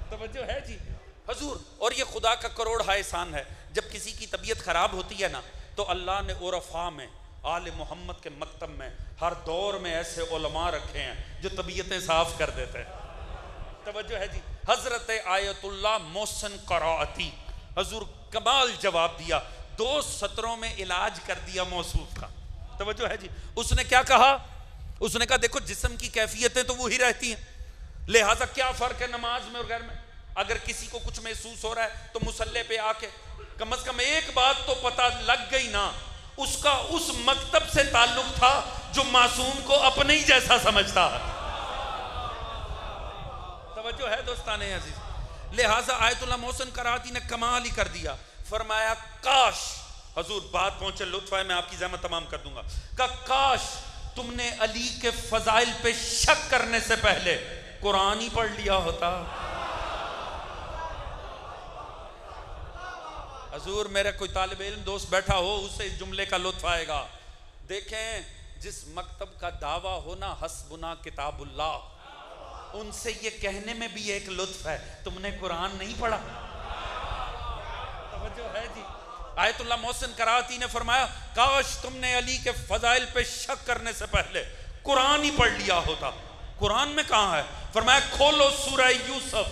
توجہ ہے جی حضور، اور یہ خدا کا کروڑ احسان ہے، جب کسی کی طبیعت خراب ہوتی ہے نا تو اللہ نے عرفاء میں، آل محمد کے مکتب میں، ہر دور میں ایسے علماء رکھے ہیں جو طبیعتیں صاف کر دیتے ہیں۔ توجہ ہے جی، حضرت آیت اللہ محسن قرائتی، حضور کمال جواب دیا، 2 سطروں میں علاج کر دیا موصوف کا۔ توجہ ہے جی، اس نے کیا کہا؟ اس نے کہا دیکھو جسم کی کیفیتیں تو وہی رہتی ہیں، لہٰذا کیا فرق ہے نماز میں اور غیر میں؟ اگر کسی کو کچھ محسوس ہو رہا ہے تو مصلی پہ آ کے کم از کم ایک بات تو پتہ لگ گئی نا، اس کا اس مکتب سے تعلق تھا جو معصوم کو اپنے ہی جیسا سمجھتا ہے۔ توجہ ہے دوستان عزیز، لہٰذا آیت اللہ محسن قرائتی نے کمال ہی کر دیا۔ فرمایا کاش، حضور بات پہنچے، لطف ہے میں آپ کی زحمت تمام کر دوں گا، کہ کاش تم نے علی کے فضائل پہ شک کرنے سے پہلے قرآن ہی پڑھ لیا ہوتا۔ حضور میرے کوئی طالب علم دوست بیٹھا ہو، اسے اس جملے کا لطف آئے گا۔ دیکھیں جس مکتب کا دعویٰ ہونا حسبنا کتاب اللہ، ان سے یہ کہنے میں بھی ایک لطف ہے، تم نے قرآن نہیں پڑھا۔ توجہ ہے جی، آیت اللہ محسن قرائتی نے فرمایا کاش تم نے علی کے فضائل پہ شک کرنے سے پہلے قرآن ہی پڑھ لیا ہوتا۔ قرآن میں کہاں ہے؟ فرمایا کھولو سورہ یوسف،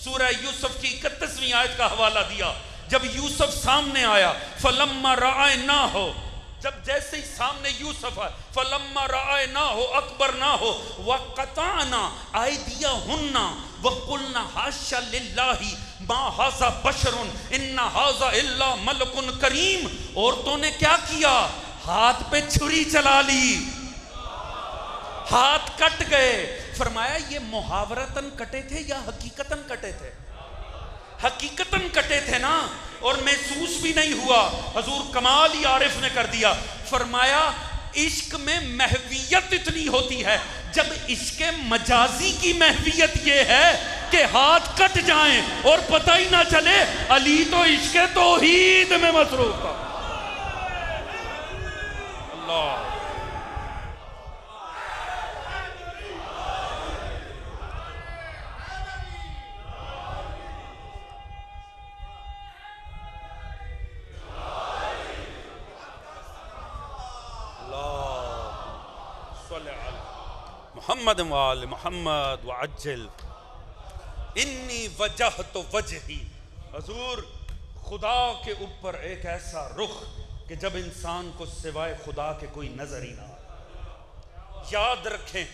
سورہ یوسف کی 31ویں آیت کا حوالہ دیا۔ جب یوسف سامنے آیا فَلَمَّا رَأَيْنَاهُ، جب جیسے ہی سامنے یوسف آئے فَلَمَّا رَأَيْنَاهُ أَكْبَرْنَاهُ وَقَطَعْنَا أَيْدِيَهُنَّ وَقُلْنَا حَاشَ لِلَّهِ مَا هَذَا بَشَرٌ إِنَّ هَذَا إِلَّا مَلَكٌ كَرِيمٌ۔ عورتوں نے کیا کیا؟ ہاتھ پہ چھری چلا لی، ہاتھ کٹ گئے۔ فرمایا یہ محاورتاً کٹے تھے یا حقیقتاً کٹے تھے؟ حقیقتاً کٹے تھے نا، اور محسوس بھی نہیں ہوا۔ حضور کمال ہی عارف نے کر دیا، فرمایا عشق میں محویت اتنی ہوتی ہے، جب عشق مجازی کی محویت یہ ہے کہ ہاتھ کٹ جائیں اور پتہ ہی نہ چلے، علی تو عشق توحید میں مصروف تھا۔ اللہ محمد وآل محمد وعجل انی وجہت وجہی۔ حضور خدا کے اوپر ایک ایسا رخ کہ جب انسان کو سوائے خدا کے کوئی نظر ہی نہ آئے۔ یاد رکھیں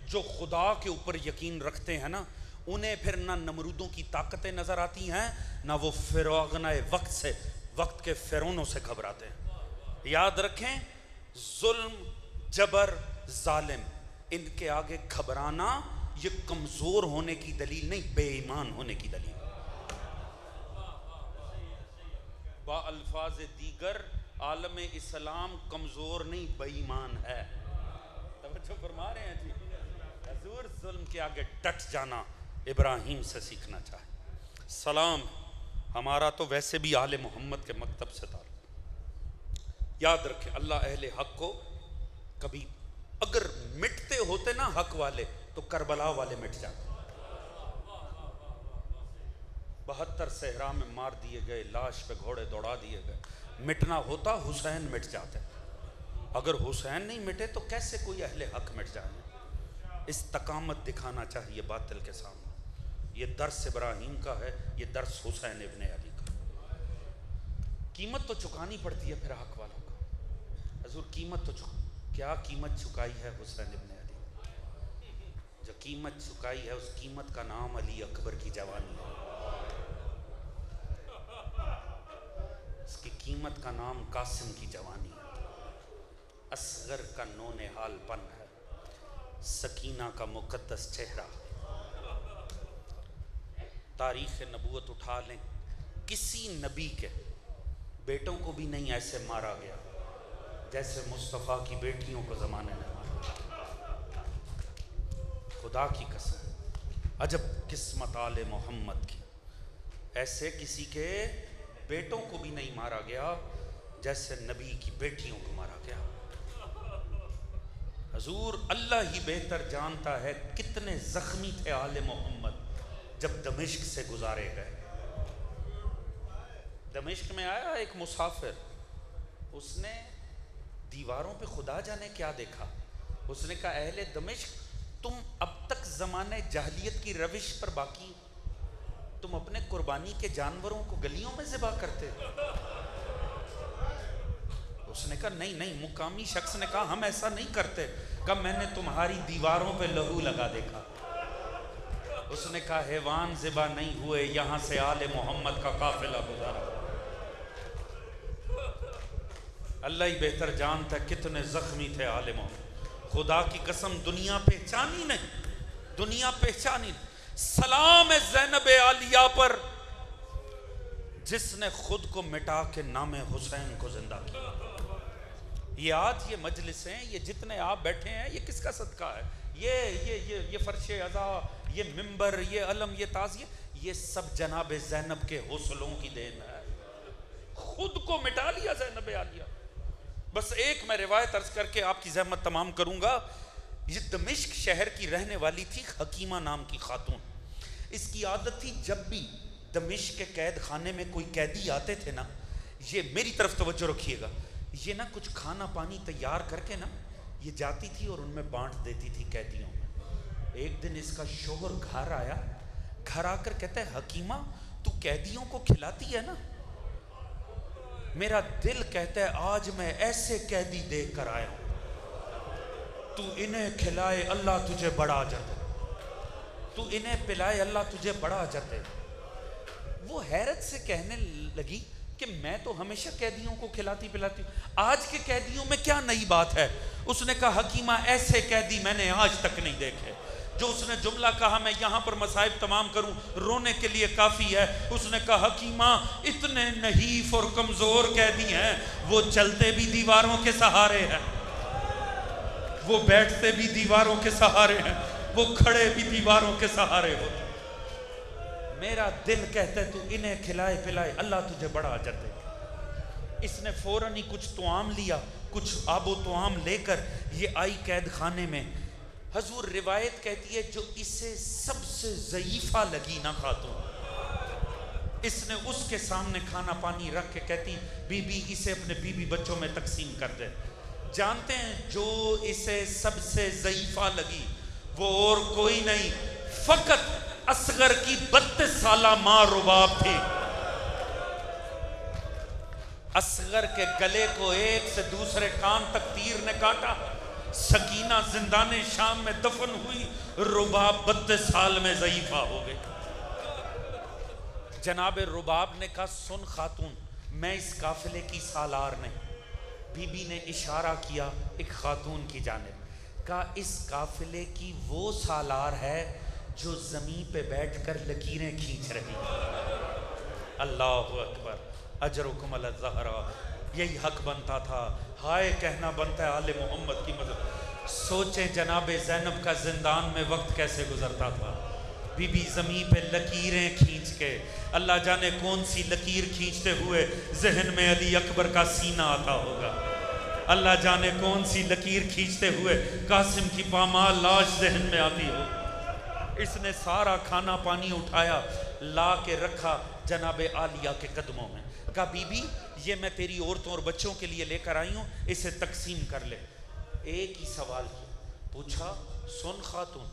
جو خدا کے اوپر یقین رکھتے ہیں نا، انہیں پھر نہ نمرودوں کی طاقتیں نظر آتی ہیں، نہ وہ فرعونائے وقت کے فرعونوں سے گھبراتے ہیں۔ یاد رکھیں ظلم، جبر، ظالم، ان کے آگے گھبرانا یہ کمزور ہونے کی دلیل نہیں، بے ایمان ہونے کی دلیل۔ با الفاظ دیگر عالم اسلام کمزور نہیں، بے ایمان ہے۔ توجہ فرما رہے ہیں جی؟ حضور ظلم کے آگے ڈٹ جانا ابراہیم سے سیکھنا چاہے۔ سلام ہمارا تو ویسے بھی آل محمد کے مکتب سے تعلق۔ یاد رکھیں اللہ اہل حق کو کبھی اگر مٹتے ہوتے نا حق والے تو کربلا والے مٹ جاتے۔ 72 صحرا میں مار دیے گئے، لاش پہ گھوڑے دوڑا دیے گئے، مٹنا ہوتا حسین مٹ جاتے۔ اگر حسین نہیں مٹے تو کیسے کوئی اہل حق مٹ جائے؟ استقامت دکھانا چاہیے باطل کے سامنے۔ یہ درس ابراہیم کا ہے، یہ درس حسین ابن علی کا۔ قیمت تو چکانی پڑتی ہے پھر حق والوں کا۔ حضور قیمت تو کیا قیمت چکائی ہے حسین ابن علی؟ جو قیمت چکائی ہے اس قیمت کا نام علی اکبر کی جوانی ہے، اس کی قیمت کا نام قاسم کی جوانی ہے، اصغر کا نونہال پن ہے، سکینہ کا مقدس چہرہ۔ تاریخ نبوت اٹھا لیں، کسی نبی کے بیٹوں کو بھی نہیں ایسے مارا گیا جیسے مصطفیٰ کی بیٹیوں کو زمانے نے مارا۔ خدا کی قسم عجب قسمت آل محمد کی، ایسے کسی کے بیٹوں کو بھی نہیں مارا گیا جیسے نبی کی بیٹیوں کو مارا گیا۔ حضور اللہ ہی بہتر جانتا ہے کتنے زخمی تھے آل محمد جب دمشق سے گزارے گئے۔ دمشق میں آیا ایک مسافر، اس نے دیواروں پہ خدا جانے کیا دیکھا۔ اس نے کہا اہل دمشق تم اب تک زمانے جاہلیت کی روش پر باقی، تم اپنے قربانی کے جانوروں کو گلیوں میں ذبح کرتے۔ اس نے کہا نہیں، مقامی شخص نے کہا ہم ایسا نہیں کرتے۔ کہا میں نے تمہاری دیواروں پہ لہو لگا دیکھا۔ اس نے کہا حیوان ذبح نہیں ہوئے، یہاں سے آل محمد کا قافلہ گزارا۔ اللہ ہی بہتر جانتا ہے کتنے زخمی تھے آل محمد۔ خدا کی قسم دنیا پہچانی نہیں، دنیا پہچانی نہیں۔ سلام ہے زینب عالیہ پر جس نے خود کو مٹا کے نام حسین کو زندہ کیا۔ یہ آج یہ مجلسیں، یہ جتنے آپ بیٹھے ہیں، یہ کس کا صدقہ ہے؟ یہ فرش عزا، یہ ممبر، یہ علم، یہ تعزیہ، یہ سب جناب زینب کے حوصلوں کی دین ہے۔ خود کو مٹا لیا زینب عالیہ۔ بس ایک میں روایت عرض کر کے آپ کی زحمت تمام کروں گا۔ یہ دمشق شہر کی رہنے والی تھی حکیمہ نام کی خاتون۔ اس کی عادت تھی جب بھی دمشق کے قید خانے میں کوئی قیدی آتے تھے نا، یہ میری طرف توجہ رکھیے گا، یہ نا کچھ کھانا پانی تیار کر کے نا یہ جاتی تھی اور ان میں بانٹ دیتی تھی قیدیوں میں۔ ایک دن اس کا شوہر گھر آیا، گھر آ کر کہتا ہے حکیمہ تو قیدیوں کو کھلاتی ہے نا؟ میرا دل کہتا ہے آج میں ایسے قیدی دیکھ کر آیا ہوں، تو انہیں کھلائے اللہ تجھے بڑا اجر دے، تو انہیں پلائے اللہ تجھے بڑا اجر دے۔ وہ حیرت سے کہنے لگی کہ میں تو ہمیشہ قیدیوں کو کھلاتی پلاتی ہوں، آج کے قیدیوں میں کیا نئی بات ہے؟ اس نے کہا حکیمہ ایسے قیدی میں نے آج تک نہیں دیکھے۔ جو اس نے جملہ کہا میں یہاں پر مصائب تمام کروں رونے کے لیے کافی ہے۔ اس نے کہا حکیمہ اتنے نحیف اور کمزور قیدی ہیں، وہ چلتے بھی دیواروں کے سہارے ہیں، وہ بیٹھتے بھی دیواروں کے سہارے ہیں، وہ کھڑے بھی دیواروں کے سہارے ہوتے۔ میرا دل کہتا ہے تو انہیں کھلائے پلائے اللہ تجھے بڑا اجر دے۔ اس نے فوراً ہی کچھ طعام لیا، کچھ آب و طعام لے کر یہ آئی قید خانے میں۔ حضور روایت کہتی ہے جو اسے سب سے ضعیفہ لگی نا خاتون، اس نے اس کے سامنے کھانا پانی رکھ کے کہتی بی بی اسے اپنے بیوی بچوں میں تقسیم کر دے۔ جانتے ہیں جو اسے سب سے ضعیفہ لگی وہ اور کوئی نہیں، فقط اصغر کی 32 سالہ ماں رباب تھی۔ اصغر کے گلے کو ایک سے دوسرے کان تک تیر نے کاٹا، سکینہ زندان شام میں دفن ہوئی، رباب 32 سال میں ضعیفہ ہو گئی۔ جناب رباب نے کہا سن خاتون، میں اس قافلے کی سالار نہیں۔ بی بی نے اشارہ کیا ایک خاتون کی جانب، کہا اس قافلے کی وہ سالار ہے جو زمین پہ بیٹھ کر لکیریں کھینچ رہی ہے۔ اللہ اکبر، اجرکم علی الزہرا، یہی حق بنتا تھا، ہائے کہنا بنتا ہے آل محمد کی مدد۔ سوچیں جناب زینب کا زندان میں وقت کیسے گزرتا تھا، بی بی زمین پہ لکیریں کھینچ کے، اللہ جانے کون سی لکیر کھینچتے ہوئے ذہن میں علی اکبر کا سینہ آتا ہوگا، اللہ جانے کون سی لکیر کھینچتے ہوئے قاسم کی پامال لاش ذہن میں آتی ہو۔ اس نے سارا کھانا پانی اٹھایا، لا کے رکھا جناب عالیہ کے قدموں میں، کہا بی بی یہ میں تیری عورتوں اور بچوں کے لیے لے کر آئی ہوں، اسے تقسیم کر لے۔ ایک ہی سوال کیا، پوچھا سن خاتون،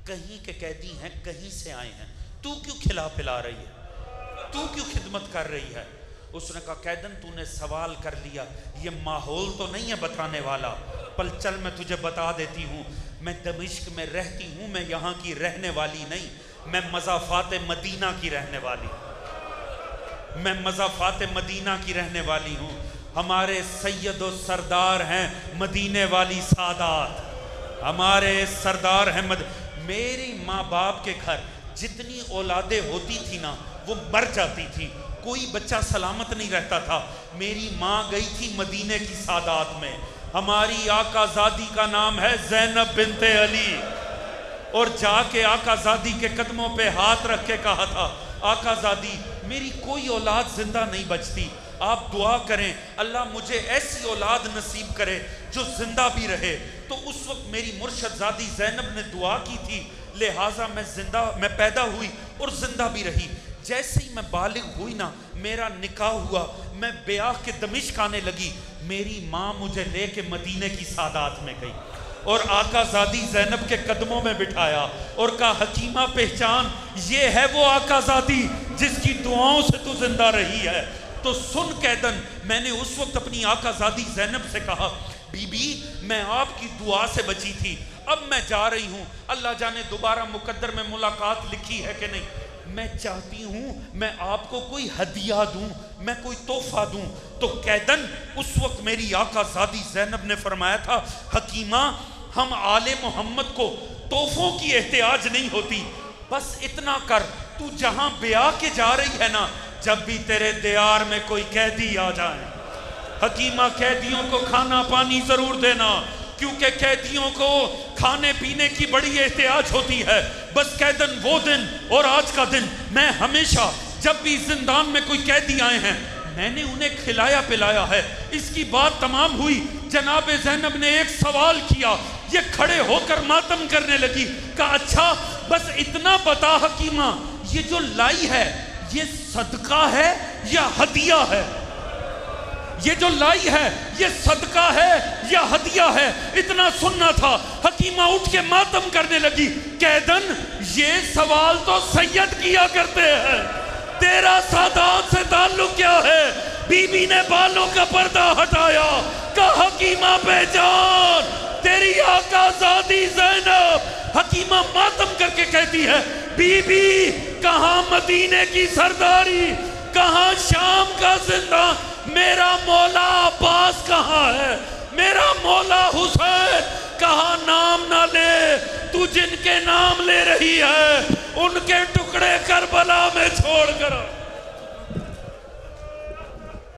کہیں کے قیدی ہیں، کہیں سے آئے ہیں، تو کیوں کھلا پلا رہی ہے، تو کیوں خدمت کر رہی ہے؟ اس نے کہا قیدن تو نے سوال کر لیا، یہ ماحول تو نہیں ہے بتانے والا، پل چل میں تجھے بتا دیتی ہوں، میں دمشق میں رہتی ہوں، میں یہاں کی رہنے والی نہیں، میں مضافات مدینہ کی رہنے والی ہوں، میں مضافات مدینہ کی رہنے والی ہوں۔ ہمارے سید و سردار ہیں مدینے والی سادات، ہمارے سردار ہیں میری ماں باپ کے گھر جتنی اولادیں ہوتی تھی نا وہ مر جاتی تھی، کوئی بچہ سلامت نہیں رہتا تھا۔ میری ماں گئی تھی مدینے کی سادات میں، ہماری آقا زادی کا نام ہے زینب بنت علی، اور جا کے آقا زادی کے قدموں پہ ہاتھ رکھ کے کہا تھا آقا زادی میری کوئی اولاد زندہ نہیں بچتی، آپ دعا کریں اللہ مجھے ایسی اولاد نصیب کرے جو زندہ بھی رہے۔ تو اس وقت میری مرشد زادی زینب نے دعا کی تھی، لہٰذا میں پیدا ہوئی اور زندہ بھی رہی۔ جیسے ہی میں بالغ ہوئی نا، میرا نکاح ہوا، میں بیاہ کے دمشق آنے لگی، میری ماں مجھے لے کے مدینے کی سادات میں گئی اور آقا زادی زینب کے قدموں میں بٹھایا اور کہا حکیمہ پہچان، یہ ہے وہ آقا زادی جس کی دعاؤں سے تو زندہ رہی ہے۔ تو سن قیدن، میں نے اس وقت اپنی آقا زادی زینب سے کہا بی بی میں آپ کی دعا سے بچی تھی، اب میں جا رہی ہوں، اللہ جانے دوبارہ مقدر میں ملاقات لکھی ہے کہ نہیں، میں چاہتی ہوں میں آپ کو کوئی ہدیہ دوں، میں کوئی تحفہ دوں۔ تو قیدن اس وقت میری آقا زادی زینب نے فرمایا تھا حکیمہ ہم آل محمد کو تحفوں کی احتیاج نہیں ہوتی، بس اتنا کر تو جہاں بیاہ کے جا رہی ہے نا، جب بھی تیرے دیار میں کوئی قیدی آ جائے حکیمہ قیدیوں کو کھانا پانی ضرور دینا، کیونکہ قیدیوں کو کھانے پینے کی بڑی احتیاج ہوتی ہے۔ بس قیدن وہ دن اور آج کا دن میں ہمیشہ جب بھی زندان میں کوئی قیدی آئے ہیں میں نے انہیں کھلایا پلایا ہے۔ اس کی بات تمام ہوئی، جناب زینب نے ایک سوال کیا، یہ کھڑے ہو کر ماتم کرنے لگی، کہا اچھا بس اتنا بتا حکیمہ یہ جو لائی ہے یہ صدقہ ہے یا ہدیہ ہے؟ یہ جو لائی ہے یہ صدقہ ہے یا ہدیہ ہے؟ اتنا سننا تھا۔ حکیمہ اٹھ کے ماتم کرنے لگی، قیدن یہ سوال تو سید کیا کرتے ہیں، تیرا سادات سے تعلق کیا ہے؟ بی بی نے بالوں کا پردہ ہٹایا، کہا حکیمہ پہچان تیری آقا زادی زینب۔ حکیمہ ماتم کر کے کہتی ہے بی بی کہاں مدینے کی سرداری، کہاں شام کا زندہ، میرا مولا عباس کہاں ہے، میرا مولا حسین کہاں؟ نام نہ لے، تو جن کے نام لے رہی ہے ان کے ٹکڑے کربلا میں چھوڑ کر